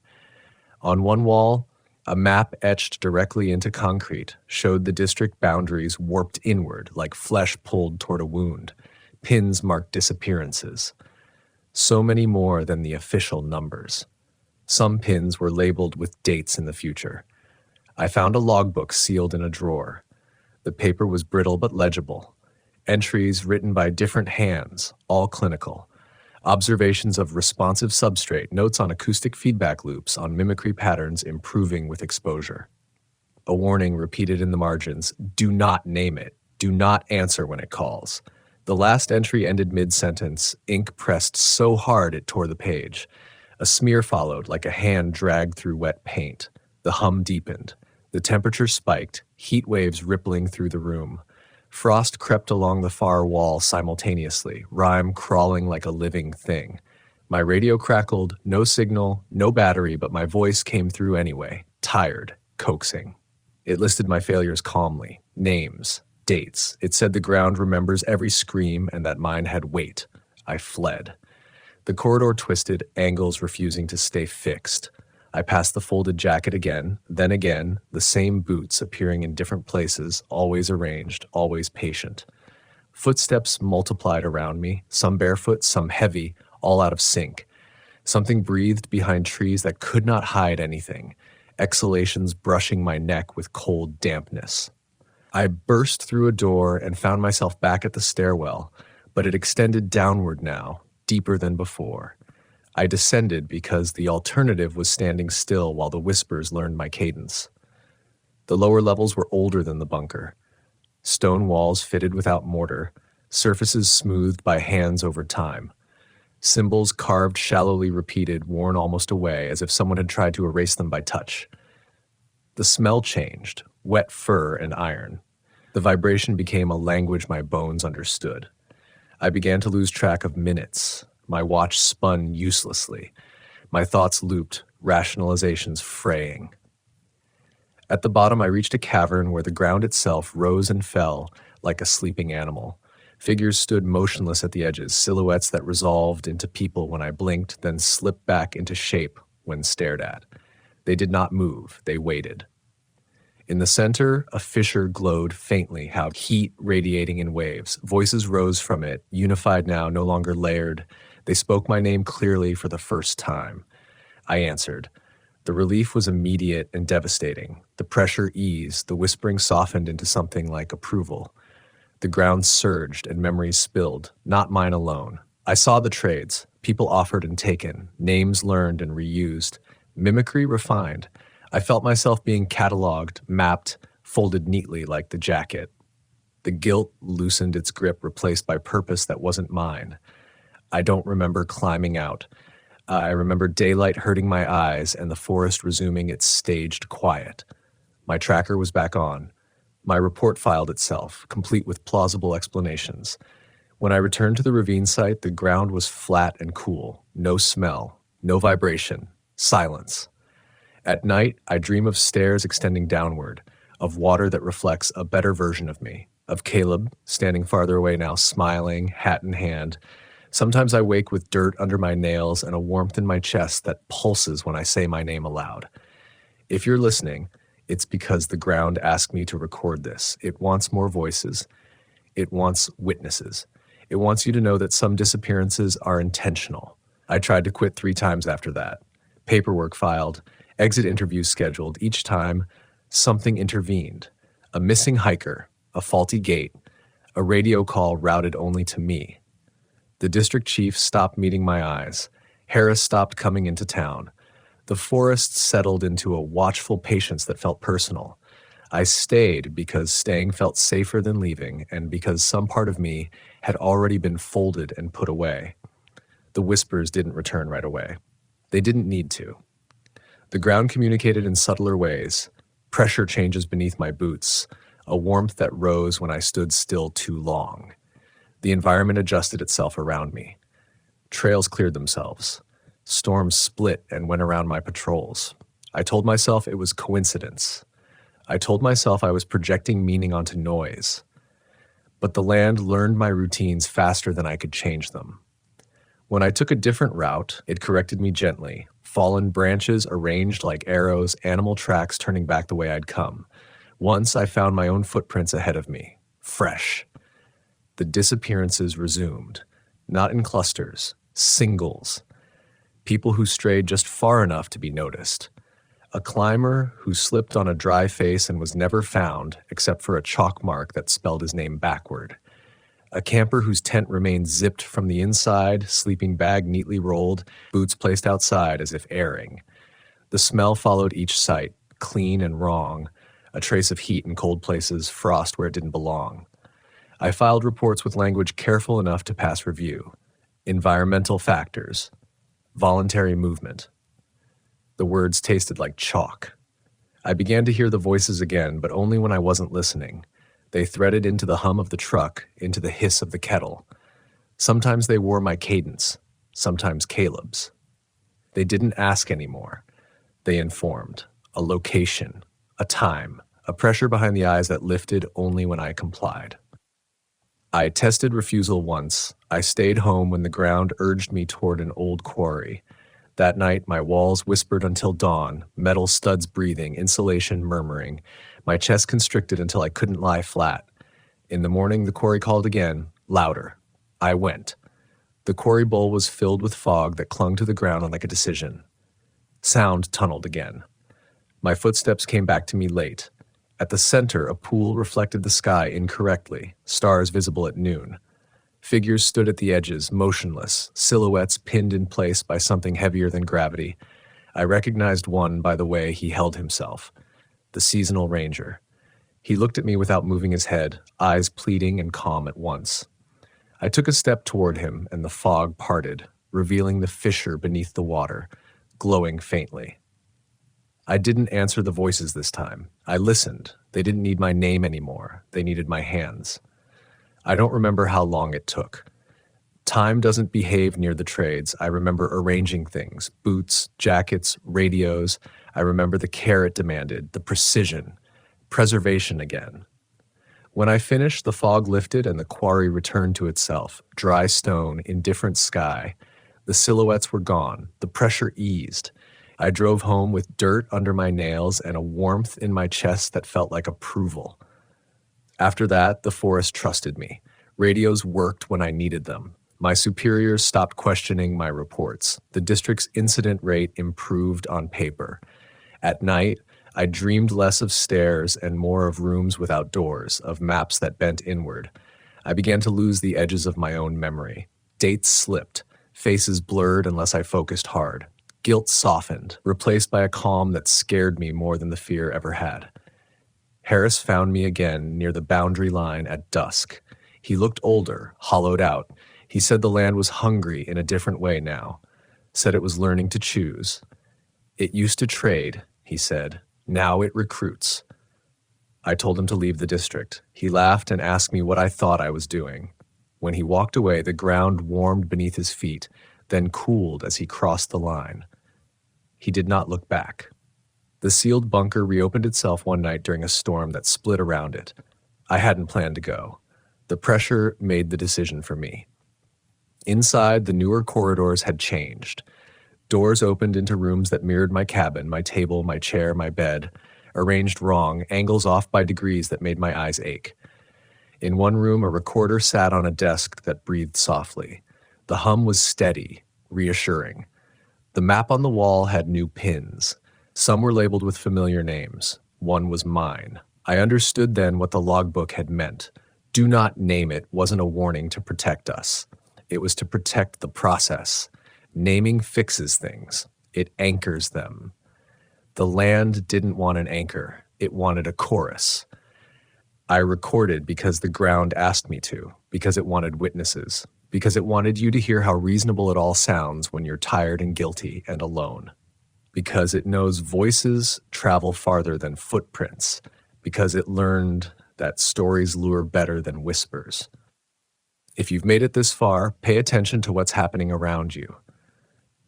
On one wall, a map etched directly into concrete showed the district boundaries warped inward like flesh pulled toward a wound. Pins marked disappearances. So many more than the official numbers. Some pins were labeled with dates in the future. I found a logbook sealed in a drawer. The paper was brittle but legible. Entries written by different hands, all clinical. Observations of responsive substrate, notes on acoustic feedback loops, on mimicry patterns improving with exposure. A warning repeated in the margins, do not name it. Do not answer when it calls. The last entry ended mid-sentence, ink pressed so hard it tore the page. A smear followed, like a hand dragged through wet paint. The hum deepened. The temperature spiked, heat waves rippling through the room. Frost crept along the far wall simultaneously, rhyme crawling like a living thing. My radio crackled, no signal, no battery, but my voice came through anyway, tired, coaxing. It listed my failures calmly, names, dates. It said the ground remembers every scream and that mine had weight. I fled. The corridor twisted, angles refusing to stay fixed. I passed the folded jacket again, the same boots appearing in different places, always arranged, always patient. Footsteps multiplied around me, some barefoot, some heavy, all out of sync. Something breathed behind trees that could not hide anything, exhalations brushing my neck with cold dampness. I burst through a door and found myself back at the stairwell, but it extended downward now, deeper than before. I descended because the alternative was standing still while the whispers learned my cadence. The lower levels were older than the bunker. Stone walls fitted without mortar, surfaces smoothed by hands over time. Symbols carved shallowly repeated, worn almost away, as if someone had tried to erase them by touch. The smell changed, wet fur and iron. The vibration became a language my bones understood. I began to lose track of minutes. My watch spun uselessly. My thoughts looped, rationalizations fraying. At the bottom, I reached a cavern where the ground itself rose and fell like a sleeping animal. Figures stood motionless at the edges, silhouettes that resolved into people when I blinked, then slipped back into shape when stared at. They did not move, they waited. In the center, a fissure glowed faintly, how heat radiating in waves. Voices rose from it, unified now, no longer layered. They spoke my name clearly for the first time. I answered. The relief was immediate and devastating. The pressure eased, the whispering softened into something like approval. The ground surged and memories spilled, not mine alone. I saw the trades, people offered and taken, names learned and reused, mimicry refined. I felt myself being cataloged, mapped, folded neatly like the jacket. The guilt loosened its grip, replaced by purpose that wasn't mine. I don't remember climbing out. I remember daylight hurting my eyes and the forest resuming its staged quiet. My tracker was back on. My report filed itself, complete with plausible explanations. When I returned to the ravine site, the ground was flat and cool. No smell, no vibration, silence. At night, I dream of stairs extending downward, of water that reflects a better version of me, of Caleb, standing farther away now, smiling, hat in hand. Sometimes I wake with dirt under my nails and a warmth in my chest that pulses when I say my name aloud. If you're listening, it's because the ground asked me to record this. It wants more voices. It wants witnesses. It wants you to know that some disappearances are intentional. I tried to quit 3 times after that. Paperwork filed, exit interviews scheduled. Each time, something intervened. A missing hiker, a faulty gate, a radio call routed only to me. The district chief stopped meeting my eyes. Harris stopped coming into town. The forest settled into a watchful patience that felt personal. I stayed because staying felt safer than leaving, and because some part of me had already been folded and put away. The whispers didn't return right away. They didn't need to. The ground communicated in subtler ways. Pressure changes beneath my boots, a warmth that rose when I stood still too long. The environment adjusted itself around me. Trails cleared themselves. Storms split and went around my patrols. I told myself it was coincidence. I told myself I was projecting meaning onto noise. But the land learned my routines faster than I could change them. When I took a different route, it corrected me gently. Fallen branches arranged like arrows, animal tracks turning back the way I'd come. Once I found my own footprints ahead of me, fresh. The disappearances resumed, not in clusters, singles. People who strayed just far enough to be noticed. A climber who slipped on a dry face and was never found except for a chalk mark that spelled his name backward. A camper whose tent remained zipped from the inside, sleeping bag neatly rolled, boots placed outside as if airing. The smell followed each sight, clean and wrong, a trace of heat in cold places, frost where it didn't belong. I filed reports with language careful enough to pass review. Environmental factors. Voluntary movement. The words tasted like chalk. I began to hear the voices again, but only when I wasn't listening. They threaded into the hum of the truck, into the hiss of the kettle. Sometimes they wore my cadence, sometimes Caleb's. They didn't ask anymore. They informed. A location, a time, a pressure behind the eyes that lifted only when I complied. I tested refusal once. I stayed home when the ground urged me toward an old quarry. That night, my walls whispered until dawn, metal studs breathing, insulation murmuring. My chest constricted until I couldn't lie flat. In the morning, the quarry called again, louder. I went. The quarry bowl was filled with fog that clung to the ground like a decision. Sound tunneled again. My footsteps came back to me late. At the center, a pool reflected the sky incorrectly, stars visible at noon. Figures stood at the edges, motionless, silhouettes pinned in place by something heavier than gravity. I recognized one by the way he held himself, the seasonal ranger. He looked at me without moving his head, eyes pleading and calm at once. I took a step toward him, and the fog parted, revealing the fissure beneath the water, glowing faintly. I didn't answer the voices this time. I listened. They didn't need my name anymore. They needed my hands. I don't remember how long it took. Time doesn't behave near the trades. I remember arranging things, boots, jackets, radios. I remember the care it demanded, the precision, preservation again. When I finished, the fog lifted and the quarry returned to itself, dry stone, indifferent sky. The silhouettes were gone. The pressure eased. I drove home with dirt under my nails and a warmth in my chest that felt like approval. After that, the forest trusted me. Radios worked when I needed them. My superiors stopped questioning my reports. The district's incident rate improved on paper. At night, I dreamed less of stairs and more of rooms without doors, of maps that bent inward. I began to lose the edges of my own memory. Dates slipped, faces blurred unless I focused hard. Guilt softened, replaced by a calm that scared me more than the fear ever had. Harris found me again near the boundary line at dusk. He looked older, hollowed out. He said the land was hungry in a different way now, said it was learning to choose. It used to trade, he said. Now it recruits. I told him to leave the district. He laughed and asked me what I thought I was doing. When he walked away, the ground warmed beneath his feet, then cooled as he crossed the line. He did not look back. The sealed bunker reopened itself one night during a storm that split around it. I hadn't planned to go. The pressure made the decision for me. Inside, the newer corridors had changed. Doors opened into rooms that mirrored my cabin, my table, my chair, my bed, arranged wrong, angles off by degrees that made my eyes ache. In one room, a recorder sat on a desk that breathed softly. The hum was steady, reassuring. The map on the wall had new pins. Some were labeled with familiar names. One was mine. I understood then what the logbook had meant. Do not name it wasn't a warning to protect us. It was to protect the process. Naming fixes things. It anchors them. The land didn't want an anchor. It wanted a chorus. I recorded because the ground asked me to, because it wanted witnesses, because it wanted you to hear how reasonable it all sounds when you're tired and guilty and alone, because it knows voices travel farther than footprints, because it learned that stories lure better than whispers. If you've made it this far, pay attention to what's happening around you.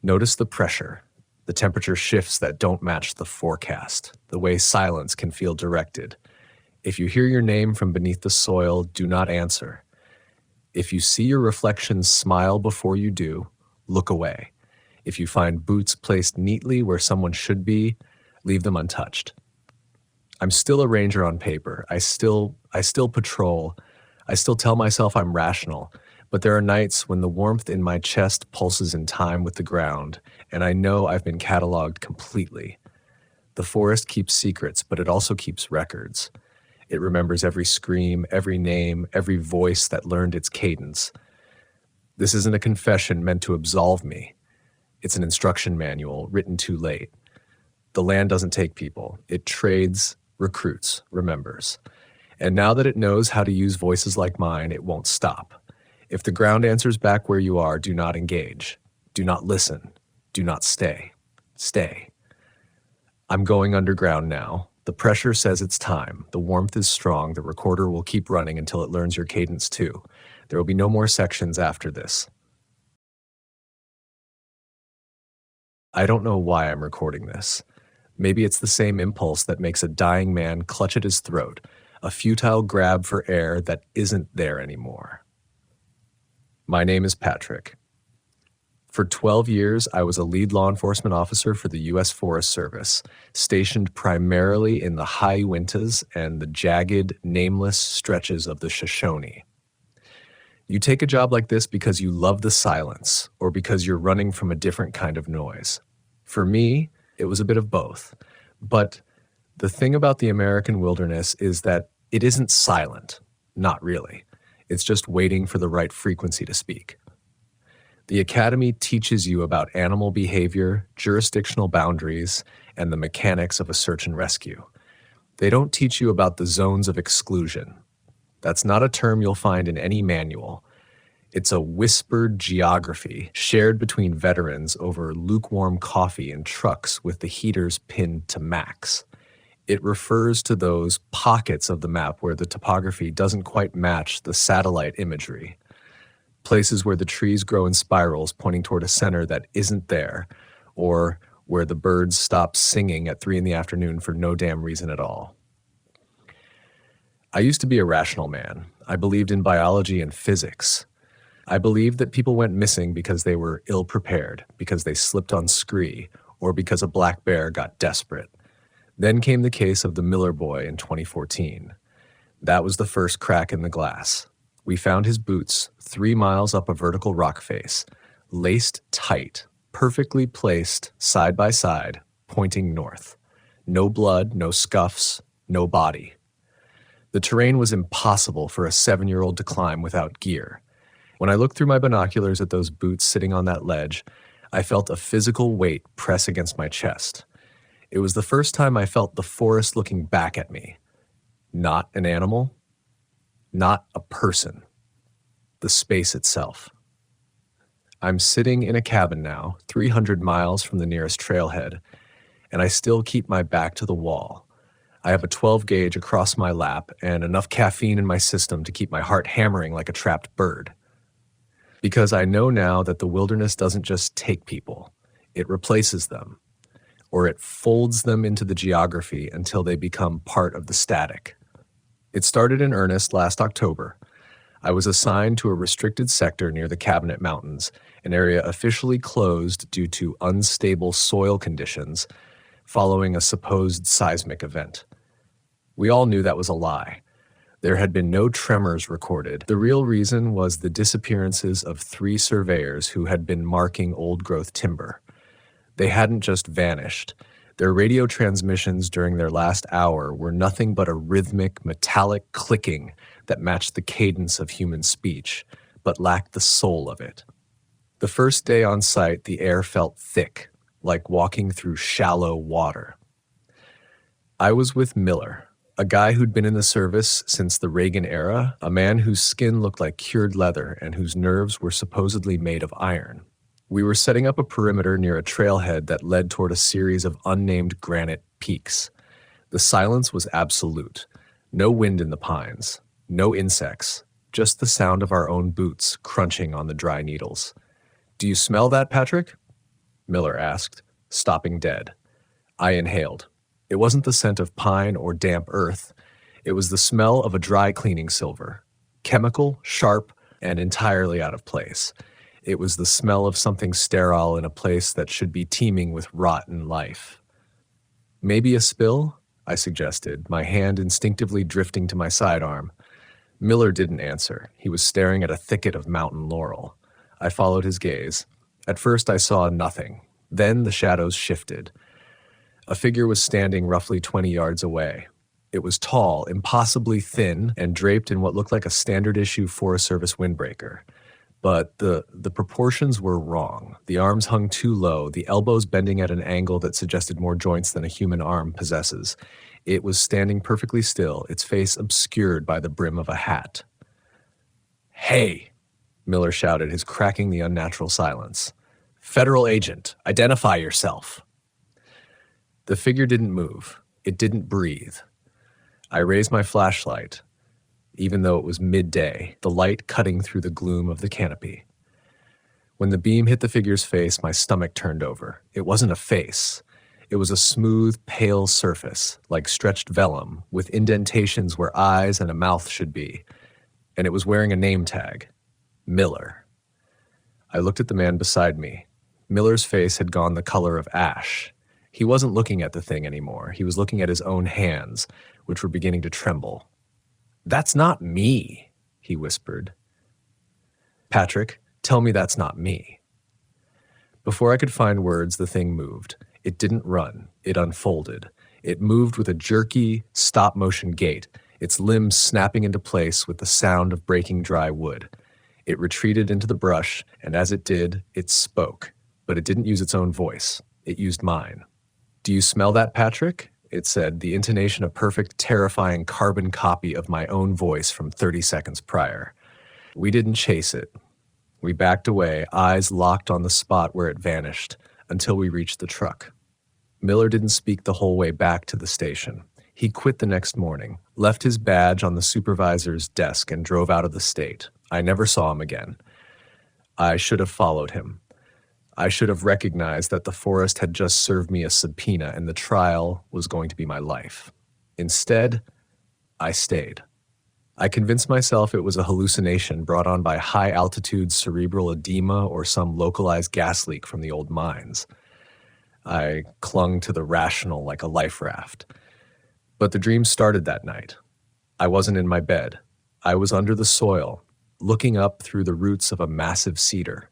Notice the pressure, the temperature shifts that don't match the forecast, the way silence can feel directed. If you hear your name from beneath the soil, do not answer. If you see your reflection smile before you do, look away. If you find boots placed neatly where someone should be, leave them untouched. I'm still a ranger on paper. I still patrol. I still tell myself I'm rational, but there are nights when the warmth in my chest pulses in time with the ground, and I know I've been cataloged completely. The forest keeps secrets, but it also keeps records. It remembers every scream, every name, every voice that learned its cadence. This isn't a confession meant to absolve me. It's an instruction manual written too late. The land doesn't take people. It trades, recruits, remembers. And now that it knows how to use voices like mine, it won't stop. If the ground answers back where you are, do not engage. Do not listen. Do not stay. Stay. I'm going underground now. The pressure says it's time. The warmth is strong. The recorder will keep running until it learns your cadence too. There will be no more sections after this. I don't know why I'm recording this. Maybe it's the same impulse that makes a dying man clutch at his throat, a futile grab for air that isn't there anymore. My name is Patrick. For 12 years, I was a lead law enforcement officer for the U.S. Forest Service, stationed primarily in the high Uintas and the jagged, nameless stretches of the Shoshone. You take a job like this because you love the silence or because you're running from a different kind of noise. For me, it was a bit of both. But the thing about the American wilderness is that it isn't silent. Not really. It's just waiting for the right frequency to speak. The Academy teaches you about animal behavior, jurisdictional boundaries, and the mechanics of a search and rescue. They don't teach you about the zones of exclusion. That's not a term you'll find in any manual. It's a whispered geography shared between veterans over lukewarm coffee in trucks with the heaters pinned to max. It refers to those pockets of the map where the topography doesn't quite match the satellite imagery. Places where the trees grow in spirals pointing toward a center that isn't there, or where the birds stop singing at 3 p.m. for no damn reason at all. I used to be a rational man. I believed in biology and physics. I believed that people went missing because they were ill-prepared, because they slipped on scree, or because a black bear got desperate. Then came the case of the Miller boy in 2014. That was the first crack in the glass. We found his boots 3 miles up a vertical rock face, laced tight, perfectly placed side by side, pointing north. No blood, no scuffs, no body. The terrain was impossible for a 7-year-old to climb without gear. When I looked through my binoculars at those boots sitting on that ledge, I felt a physical weight press against my chest. It was the first time I felt the forest looking back at me. Not an animal, not a person, the space itself. I'm sitting in a cabin now, 300 miles from the nearest trailhead, and I still keep my back to the wall. I have a 12 gauge across my lap and enough caffeine in my system to keep my heart hammering like a trapped bird. Because I know now that the wilderness doesn't just take people, it replaces them, or it folds them into the geography until they become part of the static. It started in earnest last October. I was assigned to a restricted sector near the Cabinet Mountains, an area officially closed due to unstable soil conditions following a supposed seismic event. We all knew that was a lie. There had been no tremors recorded. The real reason was the disappearances of 3 surveyors who had been marking old-growth timber. They hadn't just vanished. Their radio transmissions during their last hour were nothing but a rhythmic, metallic clicking that matched the cadence of human speech, but lacked the soul of it. The first day on site, the air felt thick, like walking through shallow water. I was with Miller, a guy who'd been in the service since the Reagan era, a man whose skin looked like cured leather and whose nerves were supposedly made of iron. We were setting up a perimeter near a trailhead that led toward a series of unnamed granite peaks. The silence was absolute. No wind in the pines, no insects, just the sound of our own boots crunching on the dry needles. "Do you smell that, Patrick?" Miller asked, stopping dead. I inhaled. It wasn't the scent of pine or damp earth. It was the smell of a dry cleaning silver, chemical, sharp, and entirely out of place. It was the smell of something sterile in a place that should be teeming with rotten life. "Maybe a spill?" I suggested, my hand instinctively drifting to my sidearm. Miller didn't answer. He was staring at a thicket of mountain laurel. I followed his gaze. At first I saw nothing. Then the shadows shifted. A figure was standing roughly 20 yards away. It was tall, impossibly thin, and draped in what looked like a standard-issue Forest Service windbreaker. But the proportions were wrong. The arms hung too low, the elbows bending at an angle that suggested more joints than a human arm possesses. It was standing perfectly still, its face obscured by the brim of a hat. "Hey!" Miller shouted, his cracking the unnatural silence. "Federal agent, identify yourself." The figure didn't move. It didn't breathe. I raised my flashlight, even though it was midday, the light cutting through the gloom of the canopy. When the beam hit the figure's face, my stomach turned over. It wasn't a face. It was a smooth, pale surface, like stretched vellum, with indentations where eyes and a mouth should be. And it was wearing a name tag. Miller. I looked at the man beside me. Miller's face had gone the color of ash. He wasn't looking at the thing anymore. He was looking at his own hands, which were beginning to tremble. "That's not me," he whispered. "Patrick, tell me that's not me." Before I could find words, the thing moved. It didn't run. It unfolded. It moved with a jerky, stop-motion gait, its limbs snapping into place with the sound of breaking dry wood. It retreated into the brush, and as it did, it spoke. But it didn't use its own voice. It used mine. "Do you smell that, Patrick?" It said, the intonation a perfect, terrifying carbon copy of my own voice from 30 seconds prior. We didn't chase it. We backed away, eyes locked on the spot where it vanished, until we reached the truck. Miller didn't speak the whole way back to the station. He quit the next morning, left his badge on the supervisor's desk, and drove out of the state. I never saw him again. I should have followed him. I should have recognized that the forest had just served me a subpoena and the trial was going to be my life. Instead, I stayed. I convinced myself it was a hallucination brought on by high-altitude cerebral edema or some localized gas leak from the old mines. I clung to the rational like a life raft. But the dream started that night. I wasn't in my bed. I was under the soil, looking up through the roots of a massive cedar.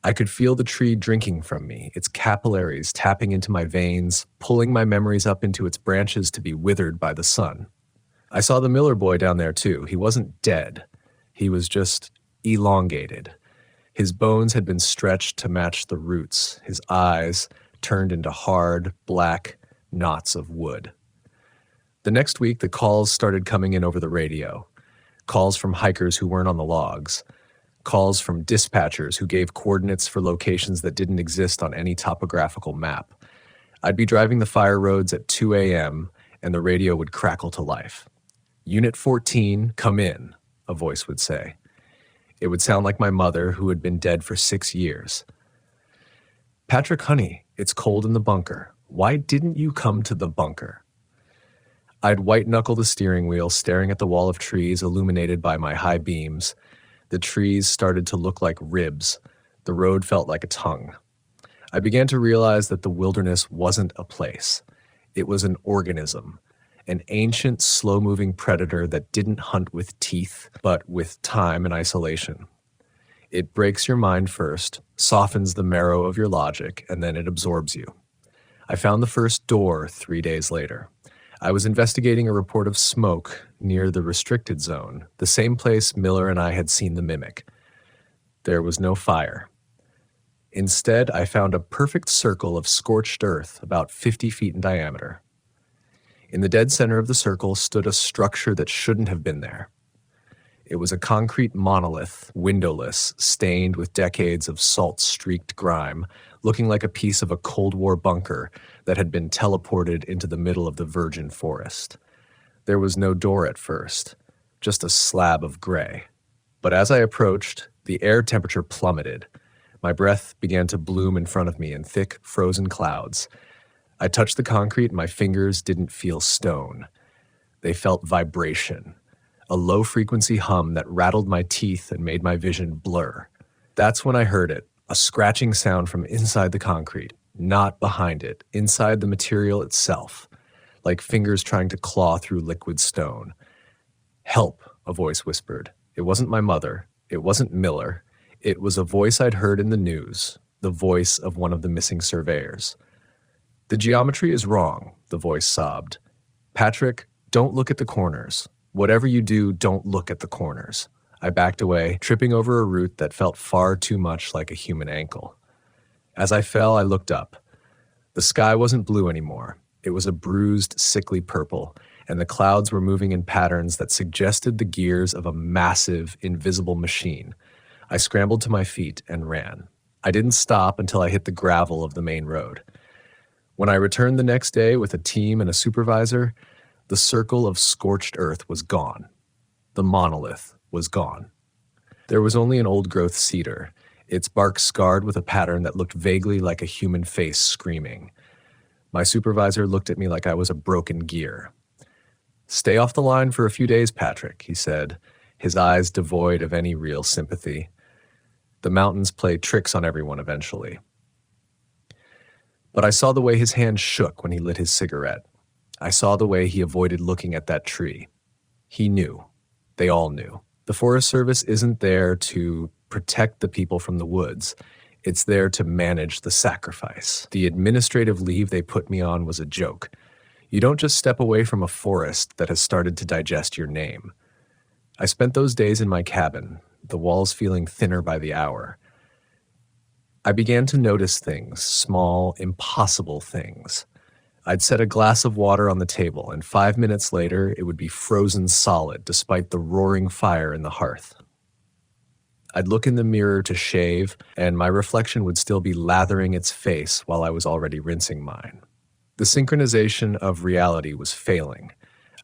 I could feel the tree drinking from me, its capillaries tapping into my veins, pulling my memories up into its branches to be withered by the sun. I saw the Miller boy down there too. He wasn't dead. He was just elongated. His bones had been stretched to match the roots, his eyes turned into hard, black knots of wood. The next week, the calls started coming in over the radio. Calls from hikers who weren't on the logs. Calls from dispatchers who gave coordinates for locations that didn't exist on any topographical map. I'd be driving the fire roads at 2 a.m., and the radio would crackle to life. "Unit 14, come in," a voice would say. It would sound like my mother, who had been dead for 6 years. "Patrick, honey, it's cold in the bunker. Why didn't you come to the bunker?" I'd white-knuckle the steering wheel, staring at the wall of trees illuminated by my high beams. The trees started to look like ribs. The road felt like a tongue. I began to realize that the wilderness wasn't a place. It was an organism, an ancient, slow-moving predator that didn't hunt with teeth, but with time and isolation. It breaks your mind first, softens the marrow of your logic, and then it absorbs you. I found the first door 3 days later. I was investigating a report of smoke near the restricted zone, the same place Miller and I had seen the mimic. There was no fire. Instead, I found a perfect circle of scorched earth about 50 feet in diameter. In the dead center of the circle stood a structure that shouldn't have been there. It was a concrete monolith, windowless, stained with decades of salt-streaked grime, looking like a piece of a Cold War bunker that had been teleported into the middle of the virgin forest. There was no door at first, just a slab of gray. But as I approached, the air temperature plummeted. My breath began to bloom in front of me in thick, frozen clouds. I touched the concrete and my fingers didn't feel stone. They felt vibration, a low-frequency hum that rattled my teeth and made my vision blur. That's when I heard it, a scratching sound from inside the concrete, not behind it, inside the material itself, like fingers trying to claw through liquid stone. "Help," a voice whispered. It wasn't my mother. It wasn't Miller. It was a voice I'd heard in the news, the voice of one of the missing surveyors. "The geometry is wrong," the voice sobbed. "Patrick, don't look at the corners. Whatever you do, don't look at the corners." I backed away, tripping over a root that felt far too much like a human ankle. As I fell, I looked up. The sky wasn't blue anymore. It was a bruised, sickly purple, and the clouds were moving in patterns that suggested the gears of a massive, invisible machine. I scrambled to my feet and ran. I didn't stop until I hit the gravel of the main road. When I returned the next day with a team and a supervisor, the circle of scorched earth was gone. The monolith was gone. There was only an old-growth cedar, its bark scarred with a pattern that looked vaguely like a human face screaming. My supervisor looked at me like I was a broken gear. "Stay off the line for a few days, Patrick," he said, his eyes devoid of any real sympathy. The mountains play tricks on everyone eventually. But I saw the way his hand shook when he lit his cigarette. I saw the way he avoided looking at that tree. He knew. They all knew. The Forest Service isn't there to protect the people from the woods. It's there to manage the sacrifice. The administrative leave they put me on was a joke. You don't just step away from a forest that has started to digest your name. I spent those days in my cabin, the walls feeling thinner by the hour. I began to notice things, small, impossible things. I'd set a glass of water on the table, and 5 minutes later, it would be frozen solid despite the roaring fire in the hearth. I'd look in the mirror to shave, and my reflection would still be lathering its face while I was already rinsing mine. The synchronization of reality was failing.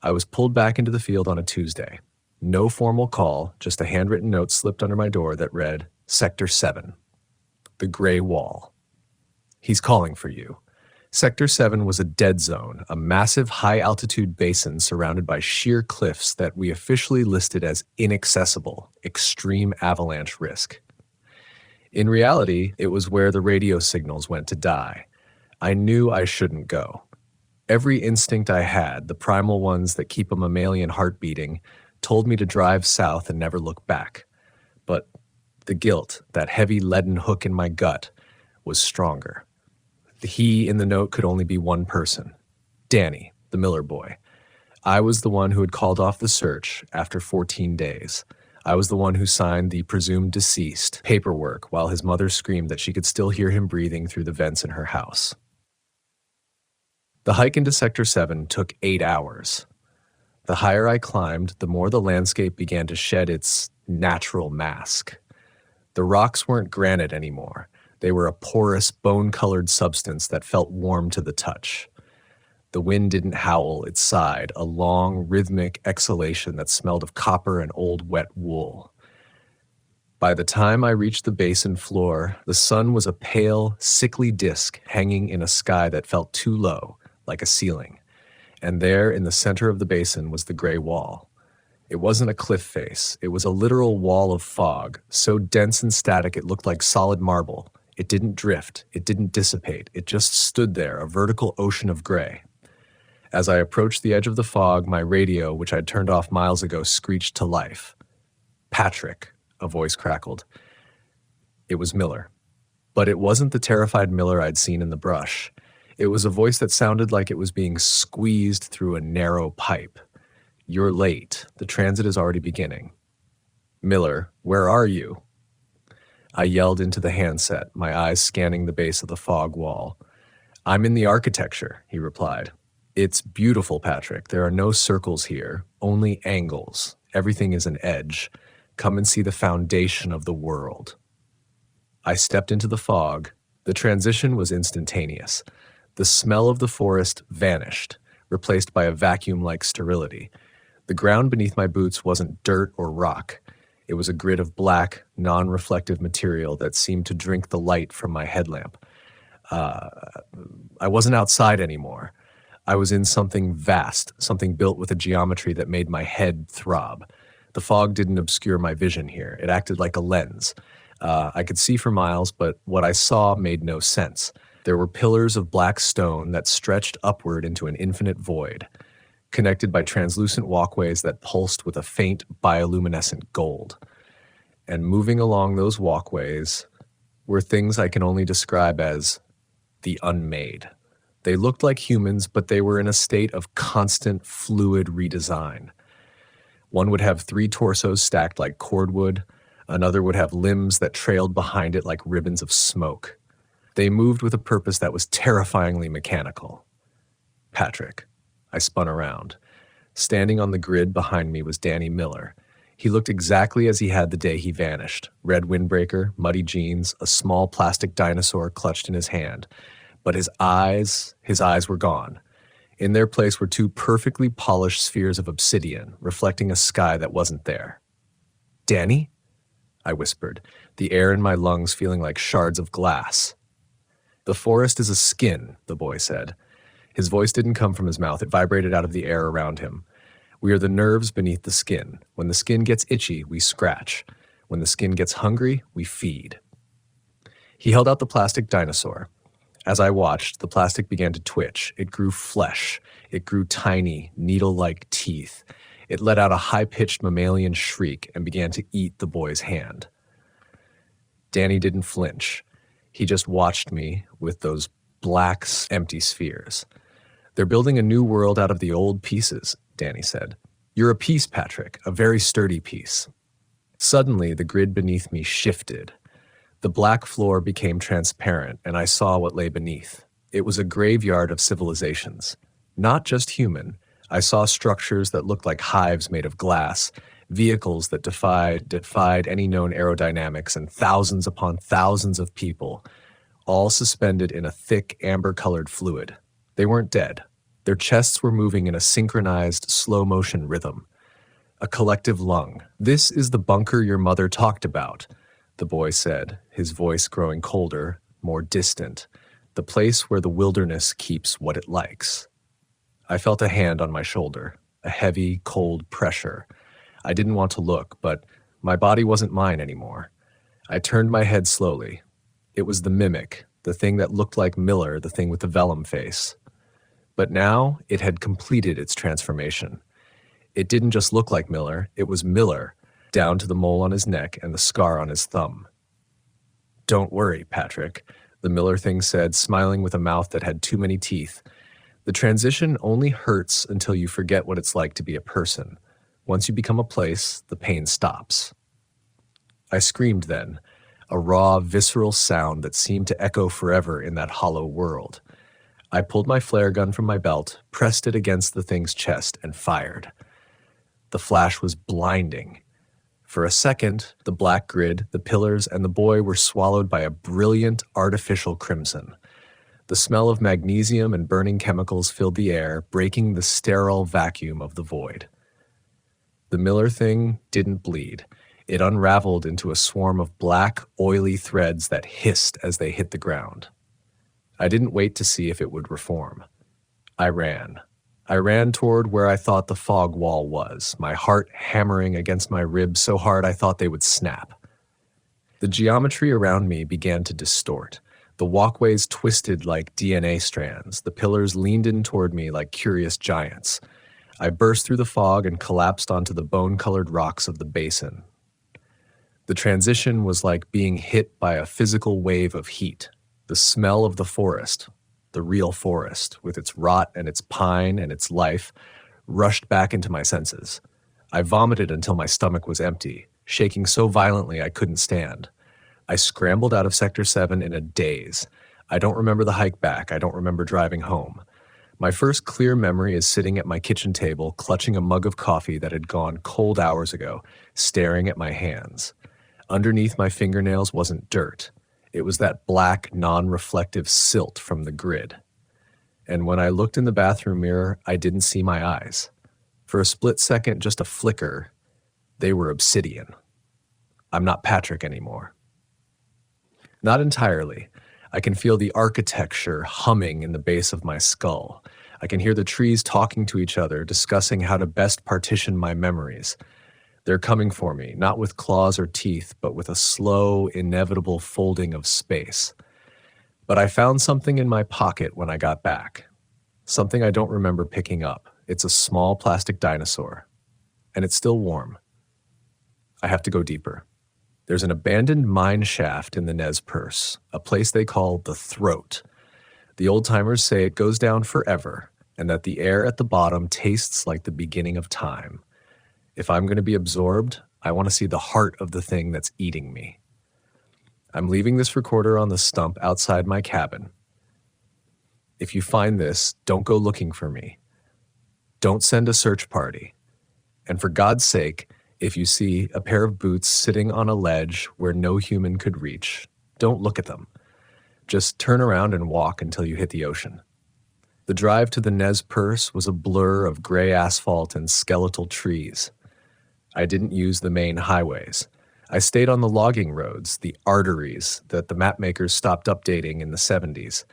I was pulled back into the field on a Tuesday. No formal call, just a handwritten note slipped under my door that read, "Sector 7. The Gray Wall. He's calling for you." Sector 7 was a dead zone, a massive high-altitude basin surrounded by sheer cliffs that we officially listed as inaccessible, extreme avalanche risk. In reality, it was where the radio signals went to die. I knew I shouldn't go. Every instinct I had, the primal ones that keep a mammalian heart beating, told me to drive south and never look back. But the guilt, that heavy leaden hook in my gut, was stronger. The he in the note could only be one person. Danny, the Miller boy. I was the one who had called off the search after 14 days. I was the one who signed the presumed deceased paperwork while his mother screamed that she could still hear him breathing through the vents in her house. The hike into Sector 7 took 8 hours. The higher I climbed, the more the landscape began to shed its natural mask. The rocks weren't granite anymore. They were a porous, bone-colored substance that felt warm to the touch. The wind didn't howl, it sighed, a long, rhythmic exhalation that smelled of copper and old wet wool. By the time I reached the basin floor, the sun was a pale, sickly disk hanging in a sky that felt too low, like a ceiling. And there, in the center of the basin, was the gray wall. It wasn't a cliff face. It was a literal wall of fog, so dense and static it looked like solid marble. It didn't drift. It didn't dissipate. It just stood there, a vertical ocean of gray. As I approached the edge of the fog, my radio, which I'd turned off miles ago, screeched to life. "Patrick," a voice crackled. It was Miller. But it wasn't the terrified Miller I'd seen in the brush. It was a voice that sounded like it was being squeezed through a narrow pipe. "You're late. The transit is already beginning." "Miller, where are you?" I yelled into the handset, my eyes scanning the base of the fog wall. "I'm in the architecture," he replied. "It's beautiful, Patrick. There are no circles here, only angles. Everything is an edge. Come and see the foundation of the world." I stepped into the fog. The transition was instantaneous. The smell of the forest vanished, replaced by a vacuum-like sterility. The ground beneath my boots wasn't dirt or rock. It was a grid of black, non-reflective material that seemed to drink the light from my headlamp. I wasn't outside anymore. I was in something vast, something built with a geometry that made my head throb. The fog didn't obscure my vision here. It acted like a lens. I could see for miles, but what I saw made no sense. There were pillars of black stone that stretched upward into an infinite void, connected by translucent walkways that pulsed with a faint bioluminescent gold. And moving along those walkways were things I can only describe as the unmade. They looked like humans, but they were in a state of constant fluid redesign. One would have 3 torsos stacked like cordwood. Another would have limbs that trailed behind it like ribbons of smoke. They moved with a purpose that was terrifyingly mechanical. "Patrick." I spun around. Standing on the grid behind me was Danny Miller. He looked exactly as he had the day he vanished. Red windbreaker, muddy jeans, a small plastic dinosaur clutched in his hand. But his eyes were gone. In their place were 2 perfectly polished spheres of obsidian, reflecting a sky that wasn't there. "Danny?" I whispered, the air in my lungs feeling like shards of glass. "The forest is a skin," the boy said. His voice didn't come from his mouth. It vibrated out of the air around him. "We are the nerves beneath the skin. When the skin gets itchy, we scratch. When the skin gets hungry, we feed." He held out the plastic dinosaur. As I watched, the plastic began to twitch. It grew flesh. It grew tiny, needle-like teeth. It let out a high-pitched mammalian shriek and began to eat the boy's hand. Danny didn't flinch. He just watched me with those black, empty spheres. "They're building a new world out of the old pieces," Danny said. "You're a piece, Patrick, a very sturdy piece." Suddenly, the grid beneath me shifted. The black floor became transparent, and I saw what lay beneath. It was a graveyard of civilizations. Not just human. I saw structures that looked like hives made of glass, vehicles that defied any known aerodynamics, and thousands upon thousands of people, all suspended in a thick, amber-colored fluid. They weren't dead. Their chests were moving in a synchronized, slow-motion rhythm. A collective lung. "This is the bunker your mother talked about," the boy said, his voice growing colder, more distant. "The place where the wilderness keeps what it likes." I felt a hand on my shoulder, a heavy, cold pressure. I didn't want to look, but my body wasn't mine anymore. I turned my head slowly. It was the mimic, the thing that looked like Miller, the thing with the vellum face. But now it had completed its transformation. It didn't just look like Miller, it was Miller, down to the mole on his neck and the scar on his thumb. "Don't worry, Patrick," the Miller thing said, smiling with a mouth that had too many teeth. "The transition only hurts until you forget what it's like to be a person. Once you become a place, the pain stops. I screamed then, a raw, visceral sound that seemed to echo forever in that hollow world. I pulled my flare gun from my belt, pressed it against the thing's chest, and fired. The flash was blinding. For a second, the black grid, the pillars, and the boy were swallowed by a brilliant, artificial crimson. The smell of magnesium and burning chemicals filled the air, breaking the sterile vacuum of the void. The Miller thing didn't bleed. It unraveled into a swarm of black, oily threads that hissed as they hit the ground. I didn't wait to see if it would reform. I ran. I ran toward where I thought the fog wall was, my heart hammering against my ribs so hard I thought they would snap. The geometry around me began to distort. The walkways twisted like DNA strands. The pillars leaned in toward me like curious giants. I burst through the fog and collapsed onto the bone-colored rocks of the basin. The transition was like being hit by a physical wave of heat. The smell of the forest, the real forest, with its rot and its pine and its life, rushed back into my senses. I vomited until my stomach was empty, shaking so violently I couldn't stand. I scrambled out of Sector 7 in a daze. I don't remember the hike back. I don't remember driving home. My first clear memory is sitting at my kitchen table, clutching a mug of coffee that had gone cold hours ago, staring at my hands. Underneath my fingernails wasn't dirt. It was that black, non-reflective silt from the grid. And when I looked in the bathroom mirror, I didn't see my eyes. For a split second, just a flicker, they were obsidian. I'm not Patrick anymore. Not entirely. I can feel the architecture humming in the base of my skull. I can hear the trees talking to each other, discussing how to best partition my memories. They're coming for me, not with claws or teeth, but with a slow, inevitable folding of space. But I found something in my pocket when I got back. Something I don't remember picking up. It's a small plastic dinosaur. And it's still warm. I have to go deeper. There's an abandoned mine shaft in the Nez Perce, a place they call the Throat. The old-timers say it goes down forever, and that the air at the bottom tastes like the beginning of time. If I'm going to be absorbed, I want to see the heart of the thing that's eating me. I'm leaving this recorder on the stump outside my cabin. If you find this, don't go looking for me. Don't send a search party. And for God's sake, if you see a pair of boots sitting on a ledge where no human could reach, don't look at them. Just turn around and walk until you hit the ocean. The drive to the Nez Perce was a blur of gray asphalt and skeletal trees. I didn't use the main highways. I stayed on the logging roads, the arteries that the mapmakers stopped updating in the 70s.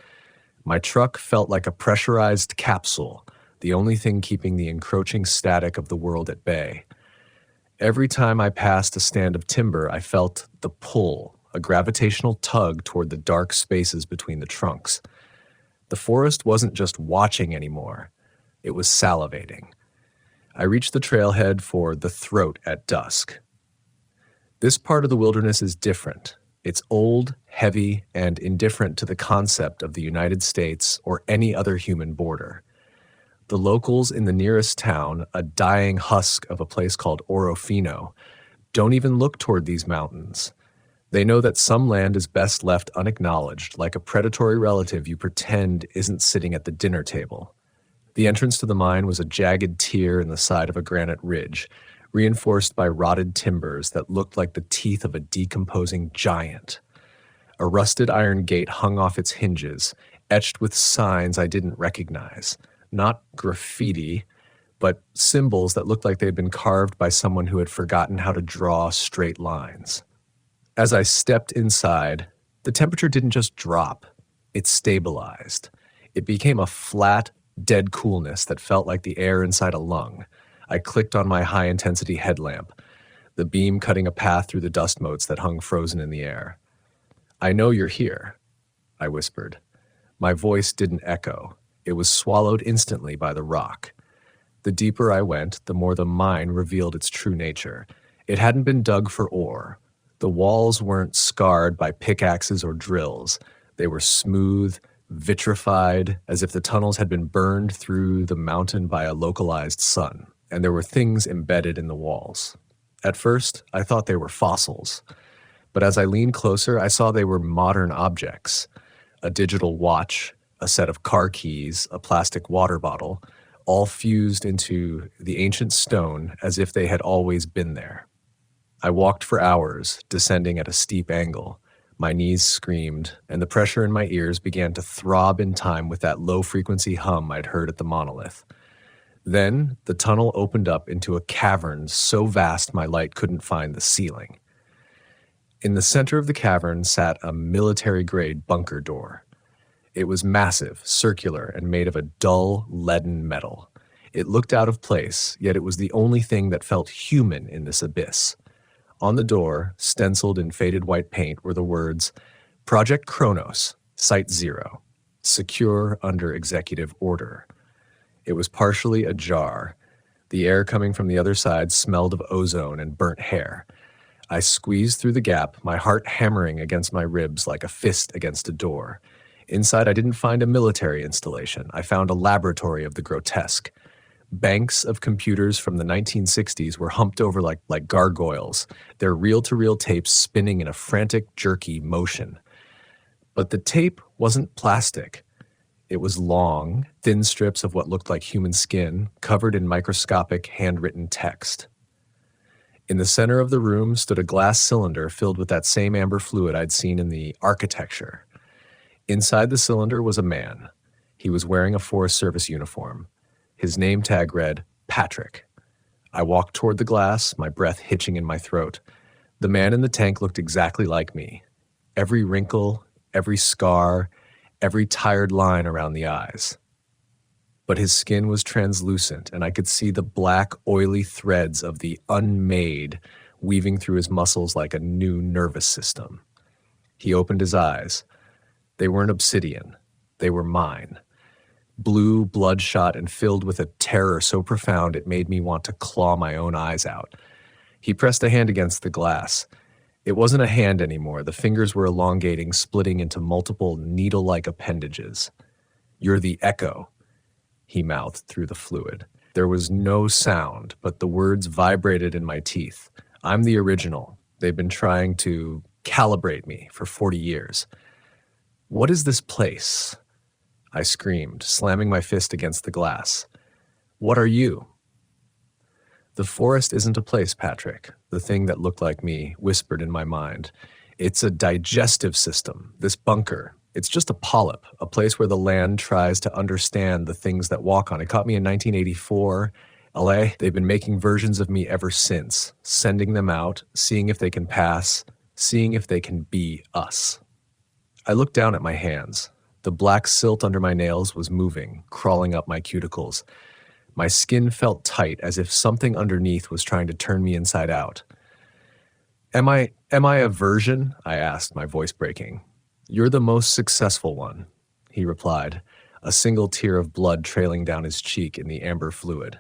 My truck felt like a pressurized capsule, the only thing keeping the encroaching static of the world at bay. Every time I passed a stand of timber, I felt the pull, a gravitational tug toward the dark spaces between the trunks. The forest wasn't just watching anymore. It was salivating. I reached the trailhead for the Throat at dusk. This part of the wilderness is different. It's old, heavy, and indifferent to the concept of the United States or any other human border. The locals in the nearest town, a dying husk of a place called Orofino, don't even look toward these mountains. They know that some land is best left unacknowledged, like a predatory relative you pretend isn't sitting at the dinner table. The entrance to the mine was a jagged tear in the side of a granite ridge, reinforced by rotted timbers that looked like the teeth of a decomposing giant. A rusted iron gate hung off its hinges, etched with signs I didn't recognize. Not graffiti, but symbols that looked like they'd been carved by someone who had forgotten how to draw straight lines. As I stepped inside, the temperature didn't just drop, it stabilized. It became a flat, dead coolness that felt like the air inside a lung. I clicked on my high-intensity headlamp, the beam cutting a path through the dust motes that hung frozen in the air. "I know you're here," I whispered. My voice didn't echo. It was swallowed instantly by the rock. The deeper I went, the more the mine revealed its true nature. It hadn't been dug for ore. The walls weren't scarred by pickaxes or drills. They were smooth, vitrified, as if the tunnels had been burned through the mountain by a localized sun. and there were things embedded in the walls. At first, I thought they were fossils, but as I leaned closer, I saw they were modern objects: a digital watch, a set of car keys, a plastic water bottle, all fused into the ancient stone as if they had always been there. I walked for hours, descending at a steep angle. My knees screamed, and the pressure in my ears began to throb in time with that low-frequency hum I'd heard at the monolith. Then, the tunnel opened up into a cavern so vast my light couldn't find the ceiling. In the center of the cavern sat a military-grade bunker door. It was massive, circular, and made of a dull, leaden metal. It looked out of place, yet it was the only thing that felt human in this abyss. On the door, stenciled in faded white paint, were the words, "Project Kronos, Site 0, secure under executive order." It was partially ajar. The air coming from the other side smelled of ozone and burnt hair. I squeezed through the gap, my heart hammering against my ribs like a fist against a door. Inside, I didn't find a military installation. I found a laboratory of the grotesque. Banks of computers from the 1960s were humped over like gargoyles, their reel-to-reel tapes spinning in a frantic, jerky motion. But the tape wasn't plastic. It was long, thin strips of what looked like human skin, covered in microscopic, handwritten text. In the center of the room stood a glass cylinder filled with that same amber fluid I'd seen in the architecture. Inside the cylinder was a man. He was wearing a Forest Service uniform. His name tag read, Patrick. I walked toward the glass, my breath hitching in my throat. The man in the tank looked exactly like me. Every wrinkle, every scar, every tired line around the eyes. But his skin was translucent, and I could see the black, oily threads of the unmade weaving through his muscles like a new nervous system. He opened his eyes. They weren't obsidian. They were mine. Blue, bloodshot, and filled with a terror so profound it made me want to claw my own eyes out. He pressed a hand against the glass. It wasn't a hand anymore. The fingers were elongating, splitting into multiple needle-like appendages. "You're the echo," he mouthed through the fluid. There was no sound, but the words vibrated in my teeth. "I'm the original. They've been trying to calibrate me for 40 years. What is this place?" I screamed, slamming my fist against the glass. "What are you?" "The forest isn't a place, Patrick," the thing that looked like me whispered in my mind. "It's a digestive system. This bunker, it's just a polyp, a place where the land tries to understand the things that walk on. It caught me in 1984. LA, they've been making versions of me ever since, sending them out, seeing if they can pass, seeing if they can be us." I looked down at my hands. The black silt under my nails was moving, crawling up my cuticles. My skin felt tight, as if something underneath was trying to turn me inside out. Am I a version?" I asked, my voice breaking. "You're the most successful one," he replied, a single tear of blood trailing down his cheek in the amber fluid.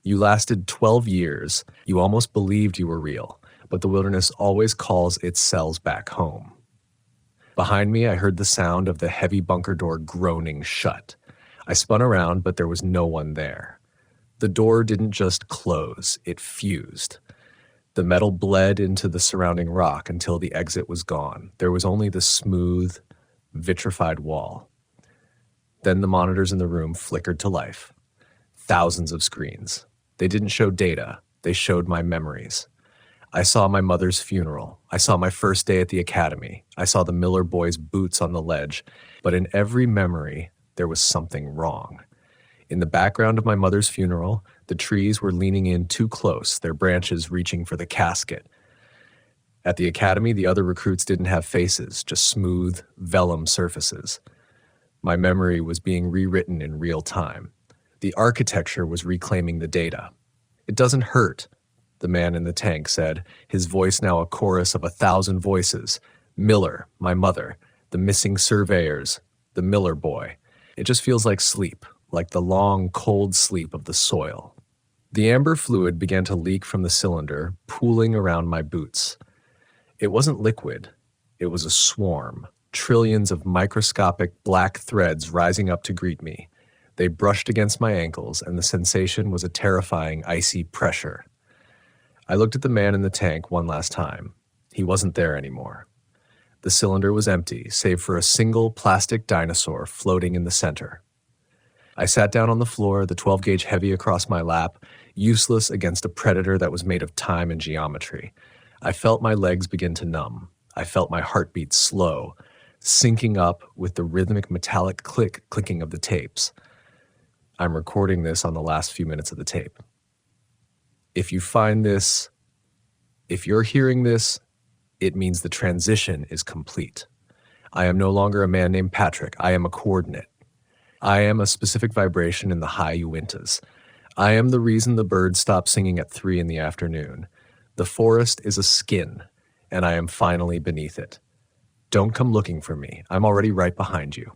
"You lasted 12 years. You almost believed you were real, but the wilderness always calls its cells back home." Behind me, I heard the sound of the heavy bunker door groaning shut. I spun around, but there was no one there. The door didn't just close, it fused. The metal bled into the surrounding rock until the exit was gone. There was only the smooth, vitrified wall. Then the monitors in the room flickered to life. Thousands of screens. They didn't show data, they showed my memories. I saw my mother's funeral. I saw my first day at the academy. I saw the Miller boys' boots on the ledge. But in every memory, there was something wrong. In the background of my mother's funeral, the trees were leaning in too close, their branches reaching for the casket. At the academy, the other recruits didn't have faces, just smooth, vellum surfaces. My memory was being rewritten in real time. The architecture was reclaiming the data. "It doesn't hurt," the man in the tank said, his voice now a chorus of 1,000 voices. "Miller, my mother, the missing surveyors, the Miller boy. It just feels like sleep, like the long, cold sleep of the soil." The amber fluid began to leak from the cylinder, pooling around my boots. It wasn't liquid. It was a swarm, trillions of microscopic black threads rising up to greet me. They brushed against my ankles, and the sensation was a terrifying, icy pressure. I looked at the man in the tank one last time. He wasn't there anymore. The cylinder was empty, save for a single plastic dinosaur floating in the center. I sat down on the floor, the 12-gauge heavy across my lap, useless against a predator that was made of time and geometry. I felt my legs begin to numb. I felt my heartbeat slow, syncing up with the rhythmic metallic clicking of the tapes. I'm recording this on the last few minutes of the tape. If you find this, if you're hearing this, it means the transition is complete. I am no longer a man named Patrick. I am a coordinate. I am a specific vibration in the high Uintas. I am the reason the birds stop singing at 3 in the afternoon. The forest is a skin, and I am finally beneath it. Don't come looking for me. I'm already right behind you.